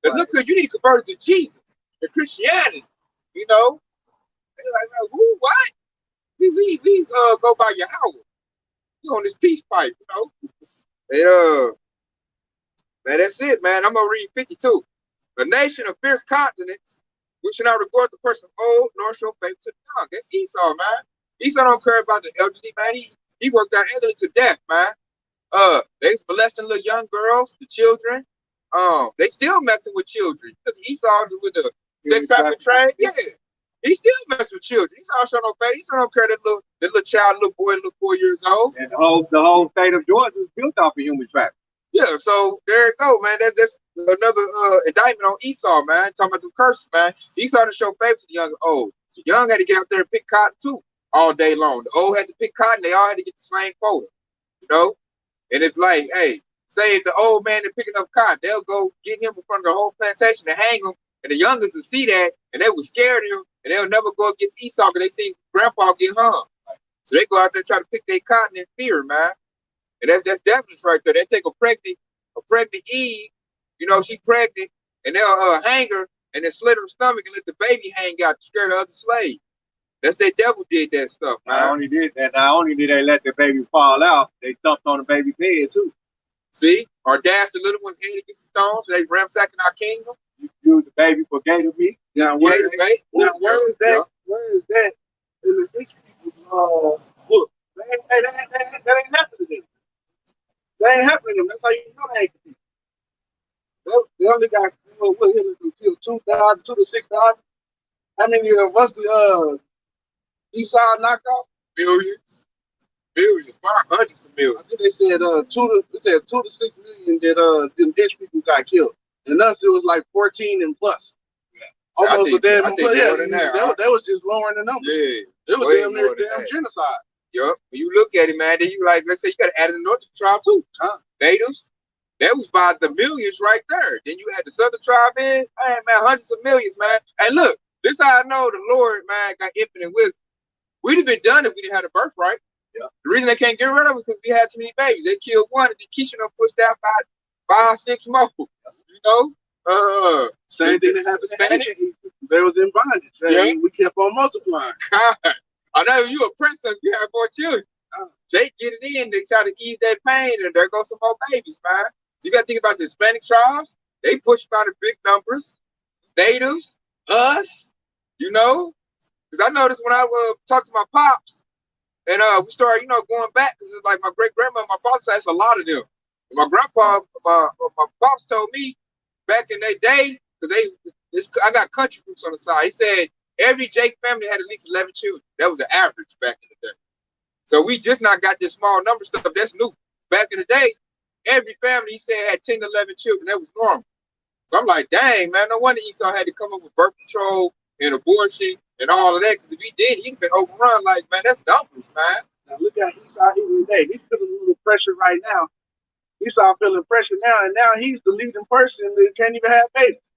But look, you need to convert it to Jesus, to Christianity. They're like, who, what? We go by Yahweh. We on this peace pipe, And man, that's it, man. I'm gonna read 52. A nation of fierce continents, which shall not regard the person old, nor show favor to the young. That's Esau, man. Esau don't care about the elderly, man. He worked out elderly to death, man. They was molesting little young girls, the children. They still messing with children. Look, Esau with the sex trafficking trade. Yeah. He still messing with children. Esau show no favor. Esau don't care that little child, little boy, little 4 years old. And the whole state of Georgia is built off of human trafficking. Yeah, so there you go, man. That's another indictment on Esau, man. Talking about the curses, man. Esau didn't show favor to the young and old. The young had to get out there and pick cotton too, all day long. The old had to pick cotton. They all had to get the same quota, And if say if the old man is picking up cotton, they'll go get him in front of the whole plantation and hang him. And the youngest will see that, and they will scare him, and they'll never go against Esau because they seen Grandpa get hung. So they go out there try to pick their cotton in fear, man. And that's definitely right there. They take a pregnant Eve, she pregnant, and they'll hang her and then slit her stomach and let the baby hang out to scare the other slave. That's their devil did that stuff, man. Not only did they let the baby fall out, they stumped on the baby's head too. See? Or dashed the little one's head against the stones, so they ransacking our kingdom. You use the baby for gator meat. Now where is that? Yeah. Where is that in the history book? That ain't happening to them. That ain't happening to them. That's how you know they ain't the people. They only got until 2,000, 2 to 6,000. How many of us the Esau knocked off? Billions, probably hundreds of millions. I think they said 2 to 6 million that them rich people got killed. And us it was like 14 and plus. Yeah. Almost a damn that was just lowering the numbers. Yeah. It was damn near genocide. Yep. When you look at it, man, then you let's say you got to add in the northern tribe too. Natives. That was by the millions right there. Then you had the southern tribe in. Hey, man, hundreds of millions, man. And look, this how I know the Lord, man, got infinite wisdom. We'd have been done if we didn't have a birthright. Yeah. The reason they can't get rid of us because we had too many babies. They killed one and then Keisha pushed out 5, 6 more. Same thing that happened to Spanish. They was in bondage. Yeah. We kept on multiplying. God. I know you a princess, you have 4 children. Jake get it in, they try to ease that pain, and there goes some more babies, man. So you got to think about the Hispanic tribes. They push by the big numbers. Natives, us, Because I noticed when I talked to my pops, and we started, going back, because it's like my great-grandma, my father's side, it's a lot of them. And my grandpa, my pops told me back in their day, because I got country roots on the side. He said every Jake family had at least 11 children. That was the average back in the day. So we just not got this small number stuff. That's new. Back in the day, every family, he said, had 10 to 11 children. That was normal. So I'm like, dang, man, no wonder Esau had to come up with birth control and abortion and all of that. Because if he did, he'd been overrun. Like, man, that's numbers, man. Now look at Esau even today. He's feeling a little pressure right now. Esau feeling pressure now, and now he's the leading person that can't even have babies.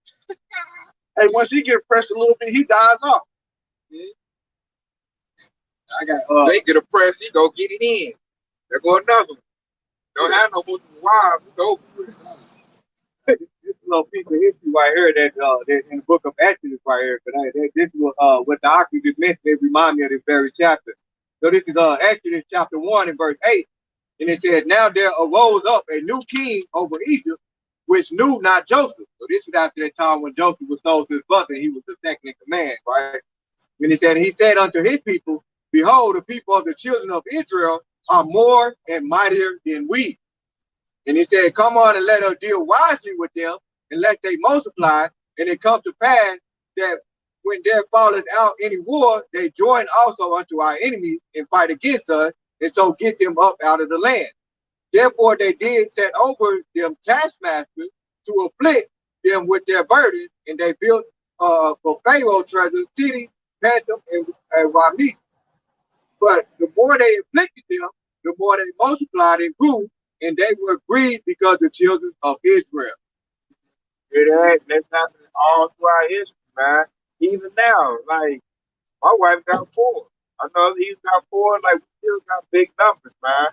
Hey, once he get pressed a little bit, he dies off. They get oppressed, he go get it in. There go another one. Don't have no multiple wives, it's over. This little piece of history right here that in the book of Exodus right here, but this is what the Aki just mentioned. It remind me of this very chapter. So this is Exodus chapter 1 and verse 8. And it says, now there arose up a new king over Egypt, which knew not Joseph. So this is after that time when Joseph was sold to his brother, and he was the second in command, right? And he said unto his people, behold, the people of the children of Israel are more and mightier than we. And he said, come on and let us deal wisely with them, and let they multiply. And it come to pass that when there falleth out any war, they join also unto our enemies and fight against us, and so get them up out of the land. Therefore, they did set over them taskmasters to afflict them with their burdens, and they built for Pharaoh treasure city, Phantom, and Ramith. But the more they afflicted them, the more they multiplied and grew, and they were grieved because the children of Israel. That's happening all throughout history, man. Even now, like my wife got 4. I know he's got 4. Like we still got big numbers, man.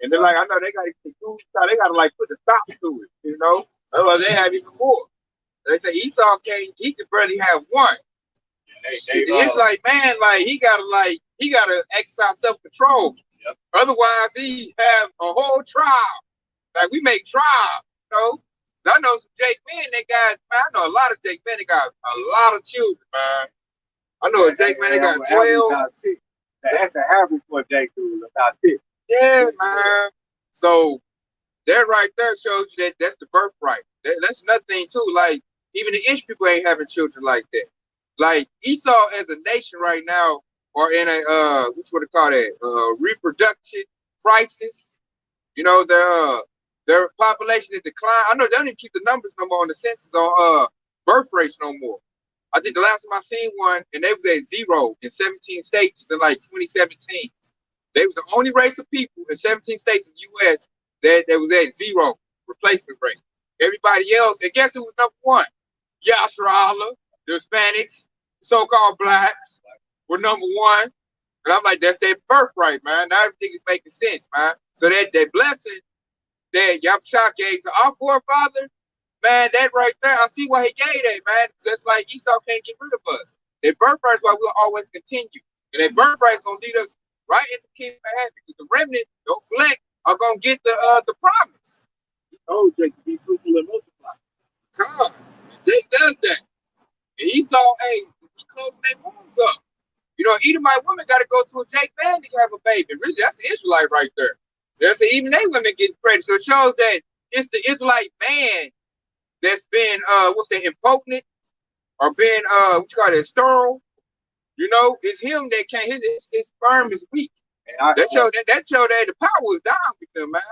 And they're like, I know they got to like put a stop to it, you know. Otherwise, they have even more. They say Esau can't. He could barely have 1. It's like, man, like he gotta exercise self control. Yep. Otherwise, he have a whole trial. Like we make trial, you know. I know some Jake men. I know a lot of Jake men. They got a lot of children, man. I know a Jake man. They got 12. That's the average for Jake dude, about 6. Yeah, man. So that right there shows you that's the birthright. That's another thing too. Like even the Ish people ain't having children like that. Like Esau as a nation right now are in a what you call that reproduction crisis. You know, their population is declining. I know they don't even keep the numbers no more on the census on birth rates no more. I think the last time I seen one, and they was at 0 in 17 states in like 2017. They was the only race of people in 17 states in the U.S. that was at 0 replacement rate. Everybody else, and guess who was number 1? Yasharala, the Hispanics, so-called blacks, were number 1. And I'm like, that's their birthright, man. Now everything is making sense, man. So that blessing that Yahusha gave to our forefathers, man, that right there, I see why he gave that, man. Just like Esau can't get rid of us. Their birthright is why we'll always continue. And their birthright is going to lead us right into the kingdom of heaven, because the remnant, those elect, are going to get the promise. Oh, Jake, to be fruitful and multiply. Come, Jake does that. And Esau, hey, he closing their wombs up. You know, Edomite women got to go to a Jake man to have a baby. Really, that's the Israelite right there. That's even they women getting pregnant. So it shows that it's the Israelite man that's been impotent or been what you call it, sterile. You know, it's him that can't. His sperm is weak. That show that the power is down with them, man.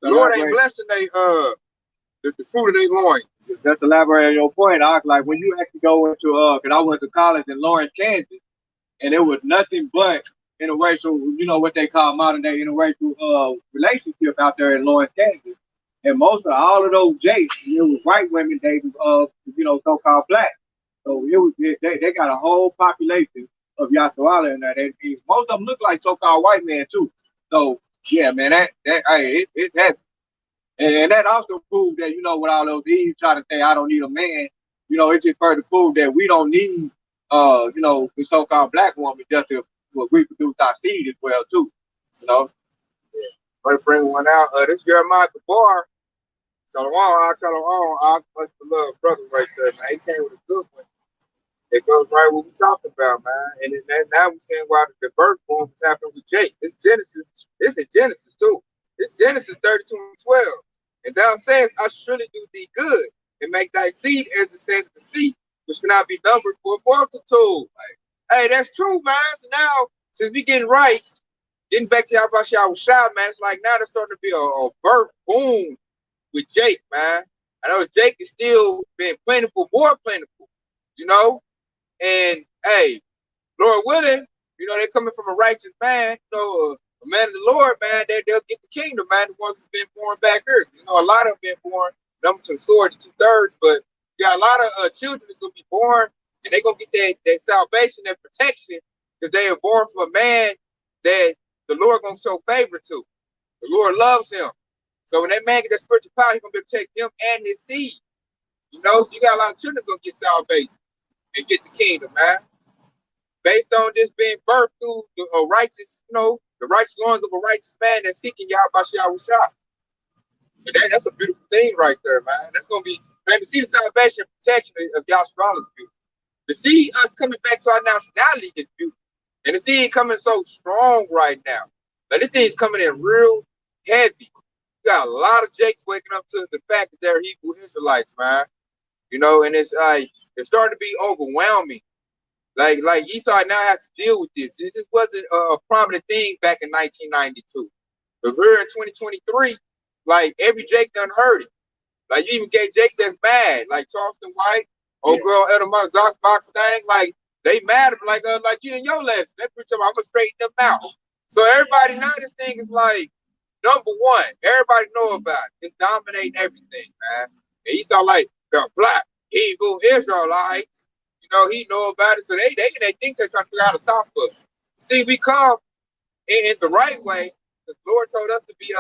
The Lord ain't blessing the fruit of their loins. Just elaborate on your point, like when you actually go into because I went to college in Lawrence, Kansas, and it was nothing but interracial, you know, what they call modern day interracial relationship out there in Lawrence, Kansas. And most of all of those Jakes, it was white women dating you know, so-called black. So they got a whole population of Yasharala in there. Most of them look like so-called white men too. So yeah, man, it's heavy. And that also proves that, you know, with all those Eves trying to say I don't need a man, you know, it just further proves that we don't need you know, the so-called black woman just to reproduce our seed as well too. You know? Yeah. Let's bring one out. This Jeremiah the bar. Shalom, I must the little brother right there, man. He came with a good one. It goes right what we talking about, man. And now we're saying why the birth boom is happening with Jake. It's Genesis. It's in Genesis too. It's Genesis 32:12. And thou sayest, I surely do thee good, and make thy seed as the sand of the sea, which cannot be numbered for a multitude. Hey, that's true, man. So now, since we getting right, getting back to Yahweh Shah, man, it's like now there's starting to be a birth boom with Jake, man. I know Jake is still being plentiful, more plentiful, you know. And hey, Lord willing, you know, they're coming from a righteous man, you know, a man of the Lord, man, they'll get the kingdom, man, the ones that's been born back here. You know, a lot of them been born, number to the sword, the 2/3, but you got a lot of children that's gonna be born, and they're gonna get that salvation, that protection, because they are born from a man that the Lord gonna show favor to. The Lord loves him. So when that man get that spiritual power, he's gonna be able to take him and his seed. You know, so you got a lot of children that's gonna get salvation and get the kingdom, man. Based on this being birthed through the righteous, you know, the righteous loins of a righteous man that's seeking Yahweh. And that's a beautiful thing right there, man. That's gonna be, man, to see the salvation and protection of Yahshua is beautiful. To see us coming back to our nationality is beautiful. And to see it coming so strong right now. Like this thing is coming in real heavy. You got a lot of Jakes waking up to the fact that they're Hebrew Israelites, man. You know, and it's like it's starting to be overwhelming. Like Esau now has to deal with this. This just wasn't a prominent thing back in 1992. But we're in 2023, like every Jake done heard it. Like you even gave Jakes that's bad, like Charleston White, old girl Edelman Box thing, like they mad like you in your lesson. They preach about I'm gonna straighten them out. So everybody now this thing is like number one. Everybody know about it. It's dominating everything, man. And he sound like the black Hebrew Israelites. You know, he know about it. So they think they're trying to figure out how to stop us. See, we come in the right way. The Lord told us to be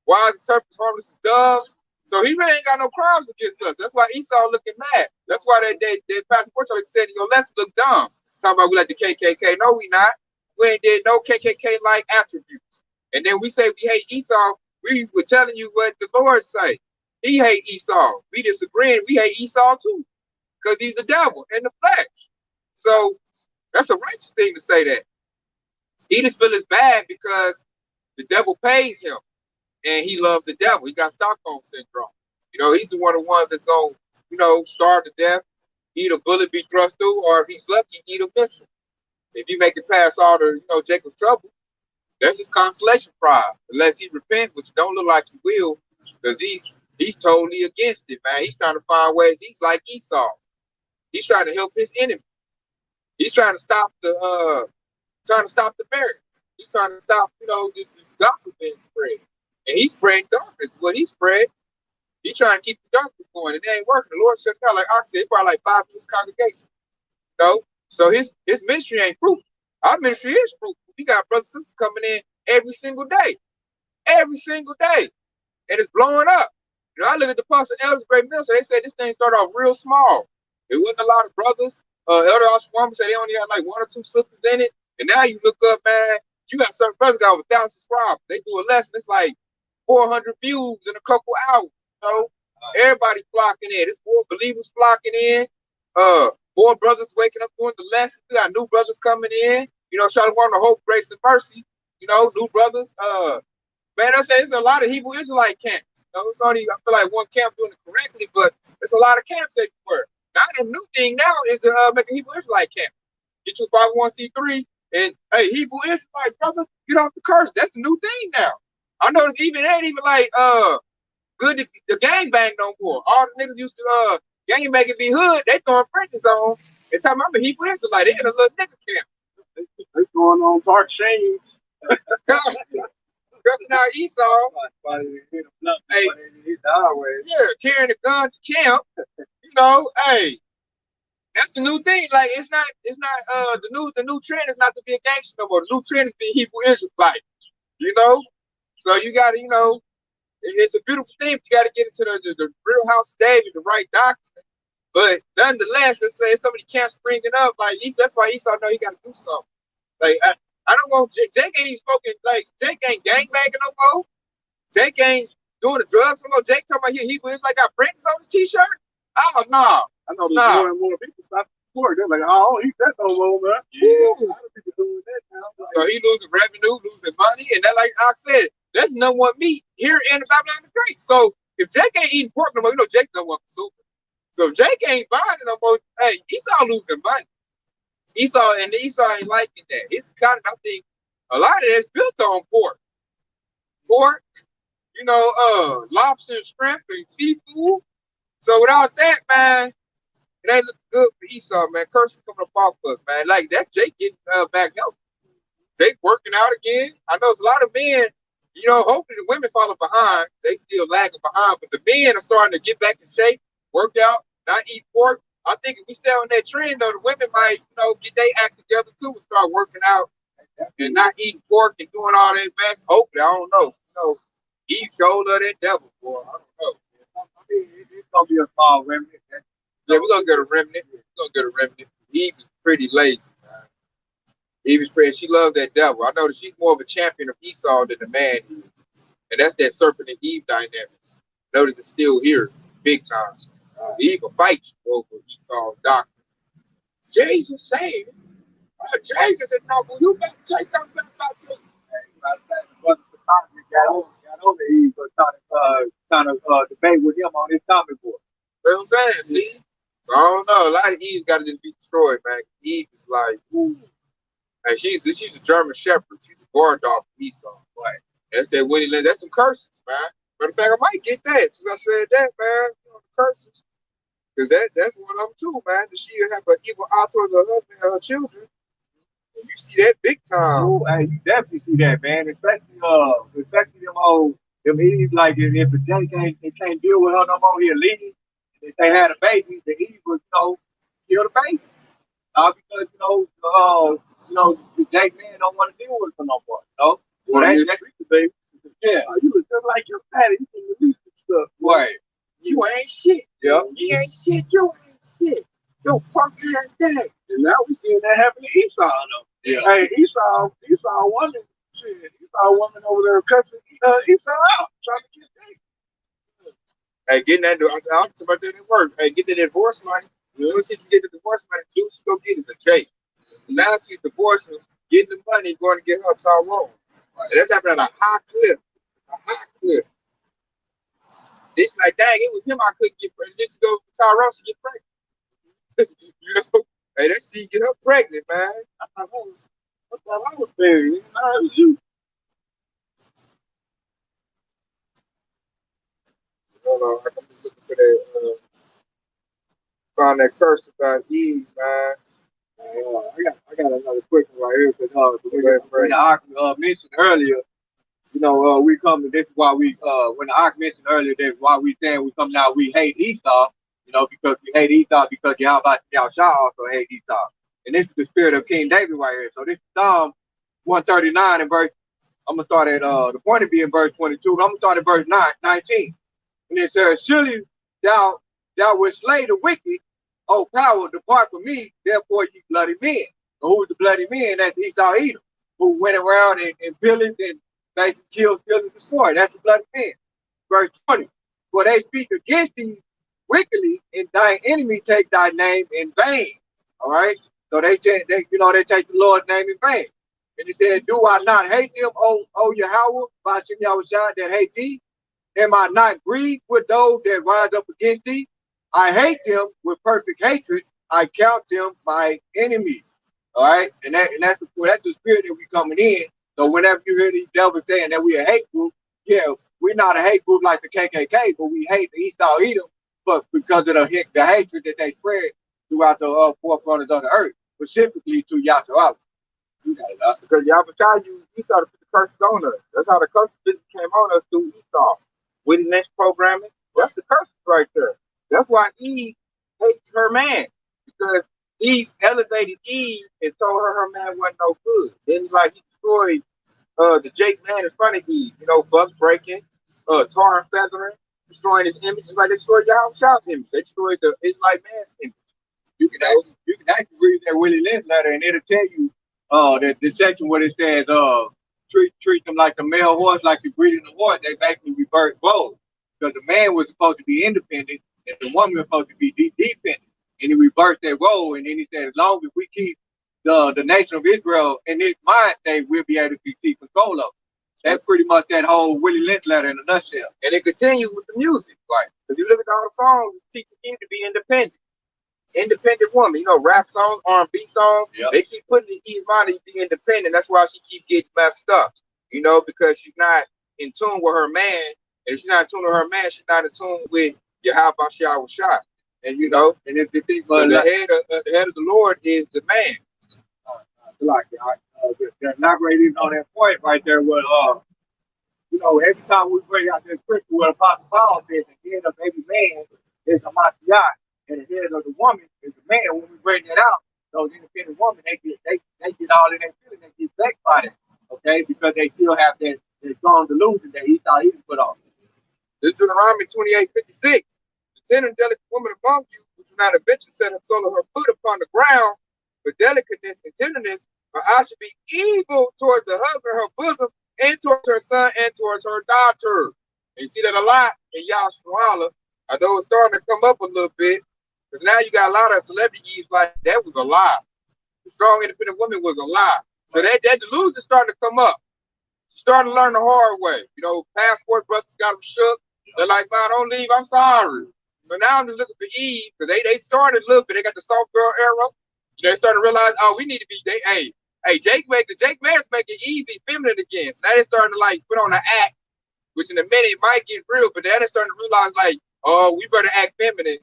wise as serpents, harmless as doves. So he really ain't got no crimes against us. That's why Esau looking mad. That's why they Pastor Porter said in your lesson look dumb. Talking about we like the KKK. No, we not. We ain't did no KKK like attributes. And then we say we hate Esau. We were telling you what the Lord say. He hate Esau. We disagreeing. We hate Esau too, because he's the devil in the flesh. So that's a righteous thing to say that. He just feel it's bad because the devil pays him. And he loves the devil. He got Stockholm syndrome. You know, he's the ones that's going to, you know, starve to death, eat a bullet, be thrust through, or if he's lucky, eat a missile. If you make it past all the, you know, Jacob's trouble, that's his consolation prize. Unless he repent, which don't look like he will, because he's totally against it, man. He's trying to find ways. He's like Esau. He's trying to help his enemy. He's trying to stop the marriage. He's trying to stop, you know, this gospel being spread. And he's spreading darkness. What he spread, he's trying to keep the darkness going. And it ain't working. The Lord shut down, like I said, probably like 5 to his congregation. You know? So his ministry ain't fruitful. Our ministry is fruitful. We got brothers and sisters coming in every single day. Every single day. And it's blowing up. You know, I look at the Pastor Elders Great Mill, so they said this thing started off real small. It wasn't a lot of brothers. Elder Oshwama said they only had like 1 or 2 sisters in it. And now you look up, man, you got certain brothers got over 1,000 subscribers. They do a lesson, it's like 400 views in a couple hours. You know, everybody flocking in. It's more believers flocking in. More brothers waking up doing the lessons. We got new brothers coming in. You know, Shalom to hope, grace, and mercy. You know, new brothers. Man, I say it's a lot of Hebrew Israelite camps. You know, it's only I feel like one camp doing it correctly, but it's a lot of camps everywhere. Now the new thing now is to make a Hebrew Israelite camp. Get your 501c3 and hey, Hebrew Israelite brother, get off the curse. That's the new thing now. I know it ain't even like good to gang bang no more. All the niggas used to gang bang and be hood, they throwing Frenches on. And time I'm a Hebrew Israelite, they in a little nigga camp. They going on dark shades. Cussing out Esau. Hey, yeah, carrying the gun to camp. You know, hey, that's the new thing. Like it's not the new trend is not to be a gangster no more. The new trend is to be Hebrew Israelite. You know? So you gotta, you know, it's a beautiful thing. You gotta get into the real house of David, the right doctrine. But nonetheless, let's say somebody camps springing up, like that's why Esau know he gotta do something. Like I don't want Jake ain't even spoken, like Jake ain't gangbanging no more. Jake ain't doing the drugs no more. Jake talking about Hebrew Israelite got Frenches on his t-shirt. Oh no. I know there's more and more people stop support. They're like, oh, I don't eat that no more, man. Yeah. A lot of people doing that now. So he losing revenue, losing money, and that, like I said, that's number one meat here in the Babylon the Great. So if Jake ain't eating pork no more, you know Jake don't want super. So if Jake ain't buying it no more, hey, Esau losing money. Esau ain't liking that. It's kind of, I think, a lot of it's built on pork. Pork, you know, lobster and shrimp and seafood. So without that, man, it ain't looking good for Esau, man. Curses coming up off us, man. Like that's Jake getting back healthy. Jake working out again. I know it's a lot of men, you know, hopefully the women follow behind. They still lagging behind, but the men are starting to get back in shape, work out, not eat pork. I think if we stay on that trend, though, the women might, you know, get their act together too and start working out and not eating pork and doing all that mess. Hopefully, I don't know. You know, Eve showed her that devil, boy. I don't know. I mean, it's gonna be a small remnant. Yeah, we're gonna get a remnant. Eve is pretty lazy, man. Eve is pretty. She loves that devil. I know that she's more of a champion of Esau than the man is, and that's that serpent and Eve dynamic. Notice it's still here, big time. Eve will fight you over Esau's doctrine. Jesus saved. Jesus said, "No, well, you got Jake talking about you." Got on the Eve, trying to debate with him on his comic book. You know what I'm saying? See? So I don't know. A lot of Eve's got to just be destroyed, man. Eve is like, ooh. And she's a German Shepherd. She's a guard dog for Esau. Right. That's that Winnie Lynn. That's some curses, man. Matter of fact, I might get that since I said that, man. You know, the curses. Because that's one of them too, man. That she have an evil eye towards her husband and her children. And you see that big time. Oh, hey, you definitely see that, man. Especially them old them Eve, like if the Jay can't deal with her no more, he'll leave. If they had a baby, the Eve would, kill the baby. Because the Jake man don't want to deal with it no more. So that's the baby. Yeah. You look just like your daddy. You can release the stuff. Right. You ain't shit. Yeah. You ain't shit. You ain't shit. Yo, punk ass dad. And now we seeing that happen to Esau though. Yeah. Hey, Esau woman, Esau woman over there cussing Esau out, trying to get paid. Hey, getting that, I'm talking about that at work. Hey, get that divorce money. As soon as she can get the divorce money, the dude she go get is a J. Now she's divorcing, getting the money, going to get her Tyrone. Right. And that's happening at a high clip. A high clip. It's like, dang, it was him I couldn't get pregnant. Just go to Tyrone to get pregnant. You know? Hey, that she get her pregnant, man. I thought I was married. It was you. Hold on, I'm just looking for that. Find that curse about Eve, man. I got another quick one right here because when the Ark mentioned earlier, we come. This is why we when the Ark mentioned earlier, that's why we saying we come now. We hate Esau, because we hate Esau because Yahweh also hate Esau, and this is the spirit of King David right here. So this is Psalm 139 and verse. I'm gonna start at the point to be in verse 22. But I'm gonna start at verse 19, and it says, "Surely thou wilt slay the wicked. O power, depart from me, therefore ye bloody men." So who's the bloody men? That's Esau Edom, who went around and pillaged and basically killed and destroyed. That's the bloody men. Verse 20. For they speak against thee wickedly, and thine enemy take thy name in vain. All right. So they take the Lord's name in vain. And it said, "Do I not hate them, O Yahweh, Bashem Yahushua, that hate thee? Am I not grieved with those that rise up against thee? I hate them with perfect hatred. I count them my enemies." All right, and that's the spirit that we coming in. So whenever you hear these devils saying that we a hate group, yeah, we're not a hate group like the KKK, but we hate the Esau Edom, but because of the hatred that they spread throughout the four corners of the earth, specifically to Yahshua. Because Yahweh used Esau to put the curses on us. That's how the curses came on us through Esau. Witness programming, that's the curses right there. That's why Eve hates her man, because Eve elevated Eve and told her man wasn't no good. Then he destroyed the Jake man in front of Eve, buck breaking, tar and feathering, destroying his image, just like they destroyed Yahweh's image. They destroyed the Israelite man's image. You can actually read that Willie Lynch letter, and it'll tell you the section where it says treat them like the male horse, like the breeding the horse. They basically reverse roles, because the man was supposed to be independent and the woman was supposed to be dependent. And he reversed that role, and then he said, as long as we keep the nation of Israel in this mind state, we'll be able to keep control of it. That's pretty much that whole Willie Lynch letter in a nutshell. And it continues with the music, right? Because you look at all the songs, it's teaching him to be independent. Independent woman, rap songs, R&B songs, yep. They keep putting in Eve's mind to be independent. That's why she keeps getting messed up, because she's not in tune with her man. And if she's not in tune with her man, she's not in tune with Yahweh Shah. And and if the head of the Lord is the man. Elaborating on that point right there, with every time we bring out this scripture where Apostle Paul says the head of every man is a Mashiach, and the head of the woman is a man. When we bring that out, those independent women, they get all in their feeling, they get vexed by it, okay, because they still have that strong delusion that Esau even put on. This is Deuteronomy 28:56. The tender and delicate woman among you, who do not eventually set her sole of her foot upon the ground for delicateness and tenderness, or I should be evil towards the husband of her bosom, and towards her son, and towards her daughter. And you see that a lot in Yahshua. I know it's starting to come up a little bit, because now you got a lot of celebrities like that was a lie. The strong independent woman was a lie. So that delusion starting to come up. She started to learn the hard way. Passport brothers got them shook. They're like, man, don't leave, I'm sorry. So now I'm just looking for Eve, because they started a little bit. They got the soft girl era. They started to realize, we need to be, Jake Man's making Eve be feminine again. So now they starting to put on an act which in a minute it might get real, but then they're starting to realize like, oh, we better act feminine.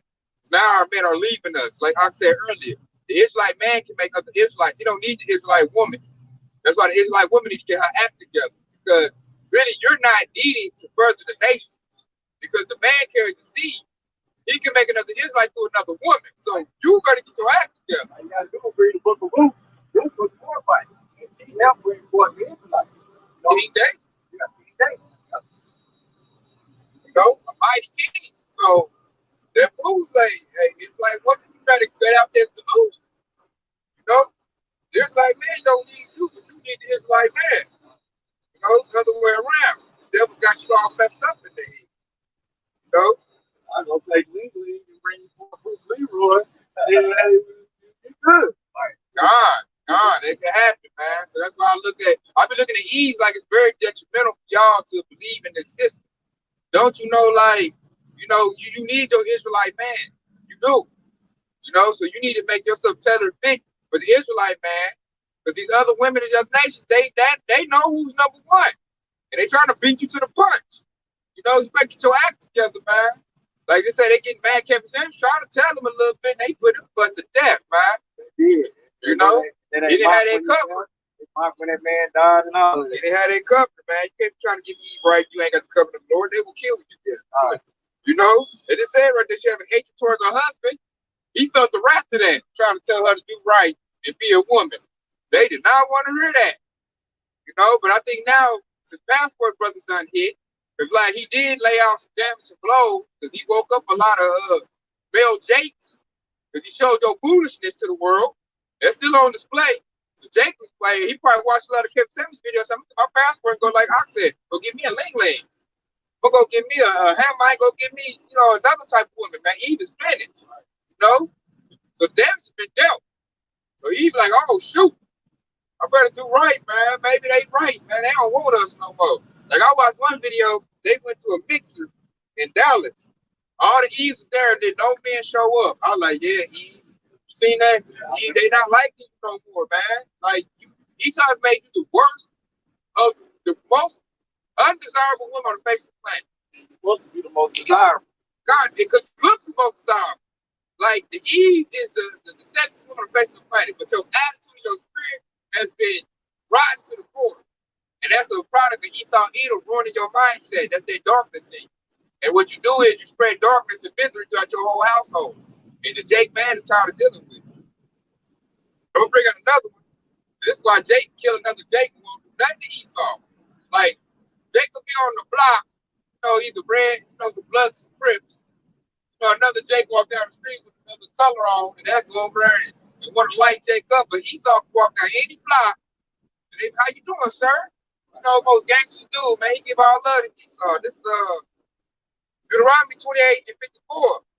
Now our men are leaving us. Like I said earlier, the Israelite man can make other Israelites. He don't need the Israelite woman. That's why the Israelite woman needs to get her act together. Because really, you're not needed to further the nation. Because the man carries the seed. He can make another Israelite through another woman. So you better get your act together. All you gotta do is read the book of Ruth. Ruth was more fight. And she helped reinforce the Israelites. King David, you know, a mighty king. So that proves like, hey, it's like what you try to get out there delusion. You know, the Israelite man don't need you, but you need the Israelite man. You know, it's the other way around. The devil got you all messed up in the head. You know, I'm gonna take legally and bring forth Bruce Leroy. And it's good. God, it can happen, man. So that's why I've been looking at ease like it's very detrimental for y'all to believe in this system. Don't you know, like, you know, you need your Israelite man. You do. You know, so you need to make yourself tailored fit for the Israelite man. Because these other women in the other nations, they know who's number one. And they trying to beat you to the punch. You know, you better get your act together, man. Like they say, they getting mad. Kevin Samuels trying to tell them a little bit, and they put him but to death, man. Yeah. You know, they didn't have that covered. When that man died and all of They that. didn't have that covered, man. You can't be trying to get Eve right. You ain't got the covenant of the Lord. They will kill you. All right. You know, it just said right there she have a hatred towards her husband. He felt the wrath of that, trying to tell her to do right and be a woman. They did not want to hear that. You know, but I think now, since Passport Brothers done hit, it's like he did lay out some damage and blows because he woke up a lot of male jakes because he showed your foolishness to the world. They're still on display. So Jake was playing. He probably watched a lot of Kevin Samuels videos. So my passport and go like I said, go get me a ling ling. Go get me a hammer. Go get me, you know, another type of woman, man. Eve is finished. You know? So damage has been dealt. So he's like, oh shoot. I better do right, man. Maybe they right, man. They don't want us no more. Like I watched one video, they went to a mixer in Dallas. All the Eves was there, did no men show up. I was like, yeah, Eve. You seen that? Eve, they not like you no more, man. Like Esau's made you the worst of the most undesirable woman on the face of the planet. You're supposed to be the most desirable. God, because you look the most desirable. Like the Eve is the sexiest woman on the face of the planet, but your attitude, your spirit has been rotten to the core. And that's a product of Esau Edom ruining your mindset. That's their darkness in you. And what you do is you spread darkness and misery throughout your whole household. And the Jake man is tired of dealing with it. I'm gonna bring out another one. This is why Jake killed another Jake who won't do nothing to Esau. Like Jake will be on the block, you know, either red, you know, some blood, some crips. You know, another Jake walk down the street with another color on, and that go over there and want to light Jake up. But Esau can walk down any block. And they, how you doing, sir? You know, most gangsters do, man. He give all love to Esau. This is Deuteronomy 28 and 54.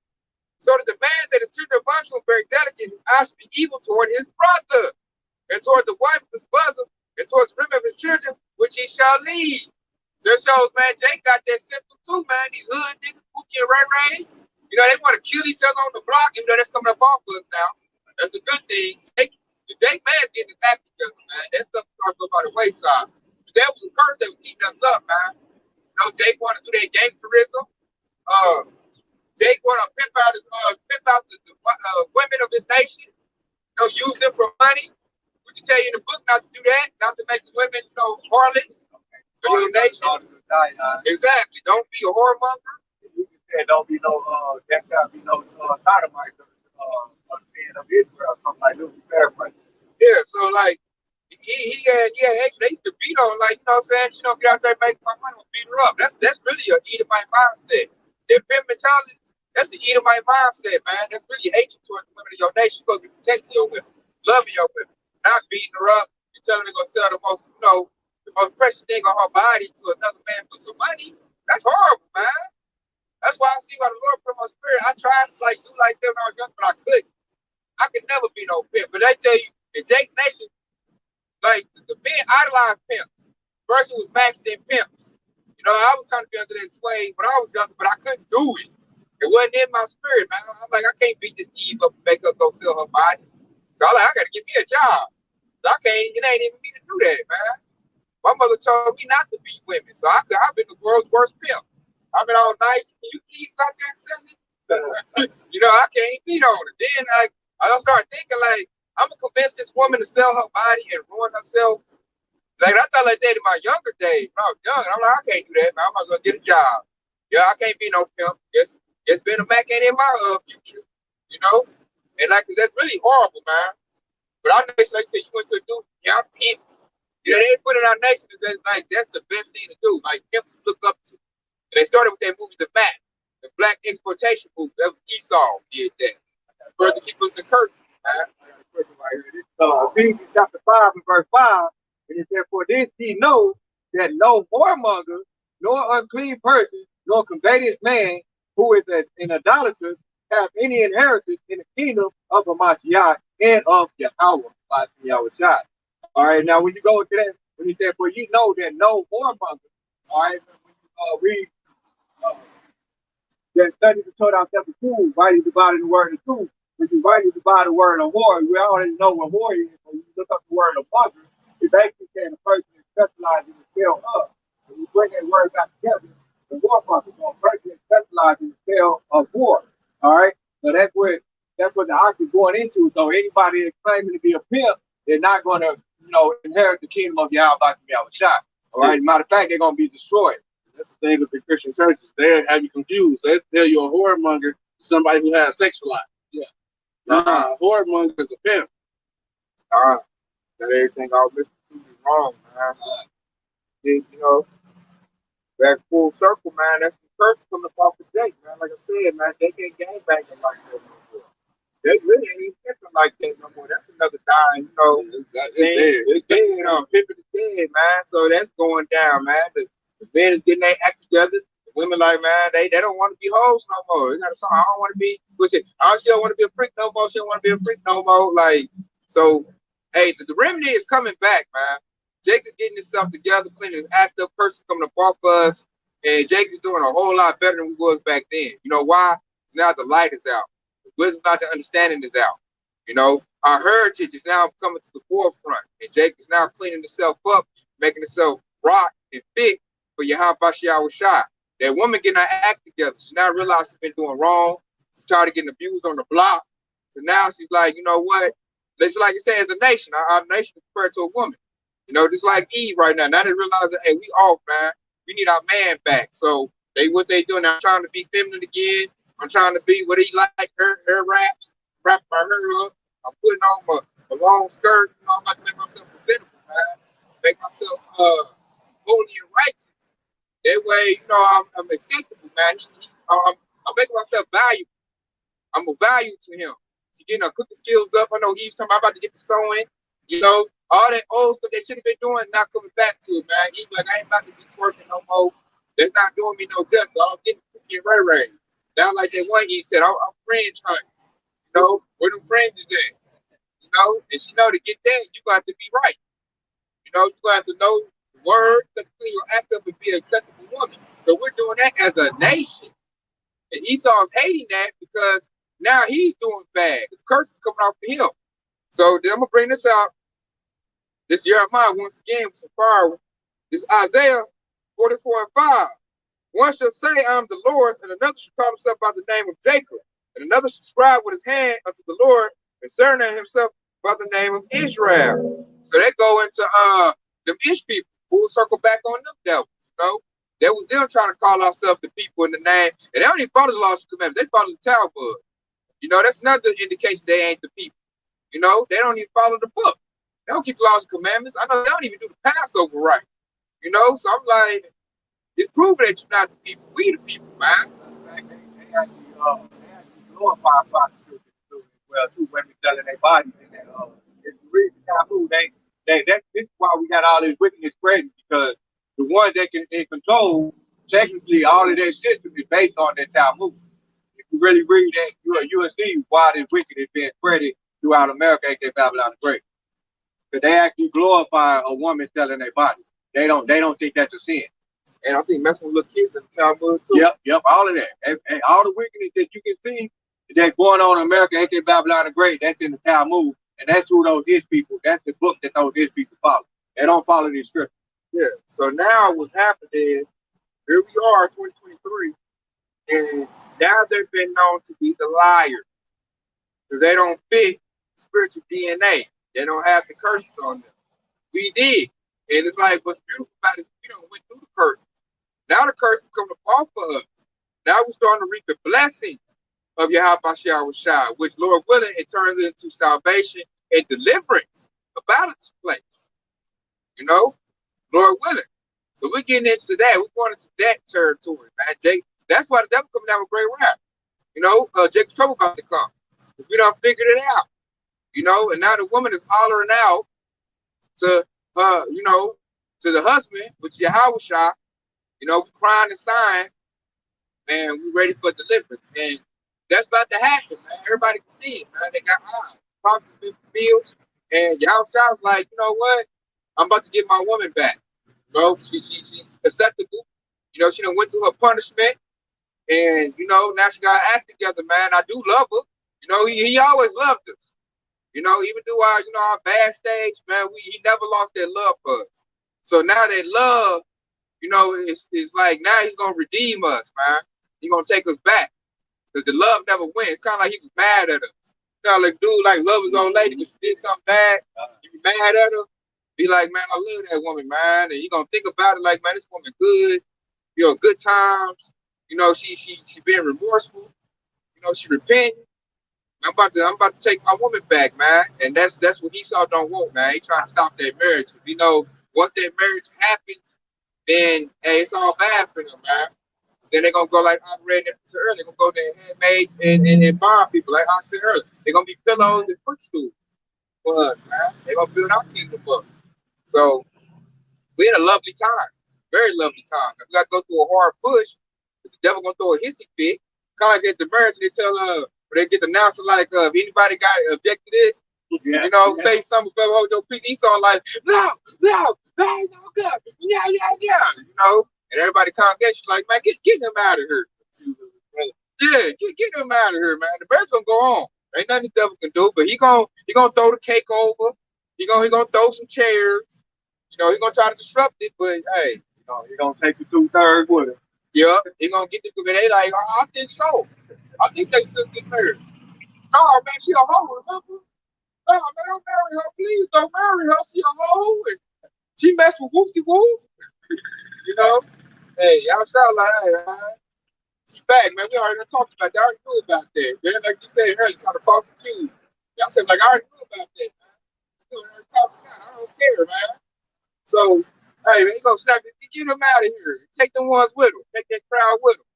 So that the man that is tender among you and very delicate, his eyes should be evil toward his brother, and toward the wife of his bosom, and towards the women of his children, which he shall lead. That shows, man, Jake got that symptom too, man. These hood niggas, Pookie and Ray Ray, you know, they want to kill each other on the block, even though that's coming up off us now. That's a good thing. The Jake man's getting his act together, man. That stuff starts to go by the wayside. But that was a curse that was eating us up, man. You know, Jake want to do that gangsterism. Jake want to pimp out the women of his nation. You know, use them for money. Would you tell you in the book not to do that? Not to make the women, you know, harlots of your nation. Exactly. Don't be a whoremonger. You said don't be no that guy be no sodomite of the men of Israel, something like that. Paraphrase. Yeah, so like he had actually they used to beat on, like, you know what I'm saying? You know, get out there and make my money and beat her up. That's really a Edomite mindset. That pimp mentality, that's the Edomite mindset, man. That's really hatred towards the women of your nation. You're supposed to be protecting your women, loving your women, not beating her up and telling her they're gonna sell the most, you know, the most precious thing on her body to another man for some money. That's horrible, man. That's why I see why the Lord put in my spirit. I tried to like do like them when I was young, but I couldn't. I could never be no pimp. But they tell you in Jake's nation, like the men idolize pimps. First it was maxed in pimps. You know, I was trying to be under that sway when I was younger, but I couldn't do it. It wasn't in my spirit, man. I'm like, I can't beat this Eve up and make her go sell her body. So I'm like, I gotta get me a job. So I can't, it ain't even me to do that, man. My mother told me not to beat women, so I've been the world's worst pimp. I've been all nice. Can you please stop there and sell it? You know, I can't beat on her. Then I don't start thinking like I'm gonna convince this woman to sell her body and ruin herself. Like I thought like that in my younger days. When I was young, I'm like, I can't do that, man. I'm gonna get a job. Yeah, I can't be no pimp. Guess being a Mac ain't in my future. You know? And like, cause that's really horrible, man. But our nation, like you said, you went to a dude, yeah, I'm pimp. You know, they put in our nation as like that's the best thing to do. Like pimps look up to. And they started with that movie, The Mac, the black exploitation movie. That was Esau did that. Further keep us in curses, man. Ephesians chapter 5 and verse 5, and it said, for this he knows that no whoremonger, nor unclean person, nor covetous man who is an idolater have any inheritance in the kingdom of Hamashiach and of Yahweh by Yahweh. All right, now when you go into that, when he said, for you know that no whoremonger, all right, when you read that study the Torah chapter 2, rightly dividing the word of truth. When you rightly divide the word of whore, we already know what whore is. When you look up the word of monger, it basically saying a person is specialized in the sale of. When you bring that word back together, the whoremonger, so a person is specialized in the sale of whore. All right, so that's what the ox is going into. So anybody that's claiming to be a pimp, they're not going to, inherit the kingdom of Yahweh by Yahweh. All right, matter of fact, they're going to be destroyed. That's the thing with the Christian churches. They have you confused. They tell you a whoremonger is somebody who has sexual life. Yeah. A whoremonger is a pimp. That everything all Mr. is wrong, man. You know, back full circle, man. That's the curse coming off the date, man. Like I said, man, they can't gang banging like that no more. They really ain't even pimping like that no more. That's another dying, It's dead. It's dead. Pimping is dead, man. So that's going down, man. The men is getting their act together. The women like, man, they don't want to be hoes no more. They got a song, I don't want to be, what's it? She don't want to be a freak no more. She don't want to be a freak no more. Like, so, hey, the remedy is coming back, man. Jake is getting himself together, cleaning his act up, person coming up off us, and Jake is doing a whole lot better than we was back then. You know why? Because now the light is out. The wisdom about the understanding is out. You know, our heritage is now coming to the forefront, and Jake is now cleaning himself up, making himself rock and fit for Yahweh Shai. That woman getting her act together. She now realized she's been doing wrong. She's tired of getting abused on the block. So now she's like, you know what? Just like you say, as a nation, our nation is compared to a woman. You know, just like Eve right now. Now they realize that, hey, we off, man. We need our man back. So what they doing now, trying to be feminine again. I'm trying to be what he like, her raps, wrap my hair up. I'm putting on a long skirt. You know, I'm about to make myself presentable, man. Make myself holy and righteous. That way, you know, I'm acceptable, man. I'm making myself valuable. I'm a value to him. She's getting her cooking skills up. I know he's talking about to get the sewing. You know, all that old stuff they should have been doing, not coming back to it, man. He's like, I ain't about to be twerking no more. That's not doing me no good. So I don't get the Ray Ray. Now, like that one, he said, I'm friend trying. You know, where them friends is at? You know, and she know to get that, you got to be right. You know, you got to know the word, to clean your act up and be an acceptable woman. So we're doing that as a nation. And Esau's hating that because now he's doing bad. The curse is coming off of him. So then I'm going to bring this out. This Jeremiah, once again, with some fire. This Isaiah 44 and 5. One shall say, I am the Lord's, and another shall call himself by the name of Jacob. And another shall scribe with his hand unto the Lord, and surname himself by the name of Israel. So they go into them Ish people, full circle back on them devils. You know, that was them trying to call ourselves the people in the name, and they don't even follow the laws and commandments. They follow the Talmud. You know, that's another indication they ain't the people. You know, they don't even follow the book. They don't keep the laws and commandments. I know they don't even do the Passover right. You know, so I'm like, it's proven that you're not the people. We the people, man. They actually glorify prostitution as well too. Women selling their bodies, and it's really taboo. This is why we got all this wickedness spreading, because the ones that can in control, technically, all of their system is based on their taboo. If you really read that, you'll see why this wickedness being spreaded throughout America, aka Babylon the Great. Because they actually glorify a woman selling their bodies. They don't think that's a sin. And I think messing with little kids in the Talmud too. Yep, all of that. And all the wickedness that you can see that's going on in America, aka Babylon the Great, that's in the Talmud. And that's who those Ish people, that's the book that those Ish people follow. They don't follow these scriptures. So now what's happened is here we are, 2023, and now they've been known to be the liars because they don't fit spiritual DNA. They don't have the curses on them. We did, and it's like what's beautiful about it is we don't went through the curses. Now the curses come to fall for us. Now we're starting to reap the blessings of Yahweh Shai, which Lord willing, it turns into salvation and deliverance about its place. You know, Lord willing. So we're getting into that. We're going into that territory, man. Jake, that's why the devil coming down with great wrath. You know, Jake's trouble about to come. Because we done figured it out. You know, and now the woman is hollering out to you know, to the husband, which is Yahweh Shai, you know, we crying and sighing, and we ready for deliverance. And that's about to happen, man. Everybody can see it, man. They got eyes. Prophecy's been fulfilled. And Yahweh Shai's like, you know what? I'm about to get my woman back. You know, she's acceptable. You know, she done went through her punishment. And, you know, now she got to act together, man. I do love her. You know, he always loved us. You know, even through our, you know, our bad stage, man, he never lost that love for us. So now that love, you know, it's like now he's going to redeem us, man. He's going to take us back. Because the love never wins. It's kind of like he was mad at us. You know, like dude, like love his old lady because she did something bad. You be mad at her. Be like, man, I love that woman, man. And you're going to think about it like, man, this woman good. You know, good times. You know, she being remorseful. You know, she repenting. I'm about to take my woman back, man. And that's what Esau don't want, man. He trying to stop that marriage. You know, once that marriage happens, then hey, it's all bad for them, man. Then they're gonna go like I read earlier, they're gonna go to handmaids and bond people, like I said earlier. They're gonna be pillows and footstools for us, man. They're gonna build our kingdom up. So we had a lovely time. Very lovely time. We gotta go through a hard push. The devil gonna throw a hissy fit. Kind of like at the marriage, they tell they get the announcer like if anybody got object to this, you know, say something for hold your peace. Esau like, no, that ain't no good. Yeah. You know, and everybody congregation like, man, get him out of here. Yeah, get him out of here, man. The marriage gonna go on. Ain't nothing the devil can do, but he gonna throw the cake over. He gonna throw some chairs. You know, he gonna try to disrupt it, but hey, you know, he gonna take the 2/3 with him. Yeah, he gonna get the. But they like, oh, I think so. I think they should get married. No, man, she a hoe, remember? No, man, don't marry her. Please don't marry her. She a hoe. And she messed with Whoopty Whoop. You know? Hey, y'all sound like, hey, man. She's back, man. We already talked about that. I already knew about that, man. Like you said earlier, trying to false accuse. Y'all said, like, I already knew about that, man. We already talked about it. I don't care, man. So, hey, man, you gonna snap it. Get them out of here. Take them ones with them. Take that crowd with them.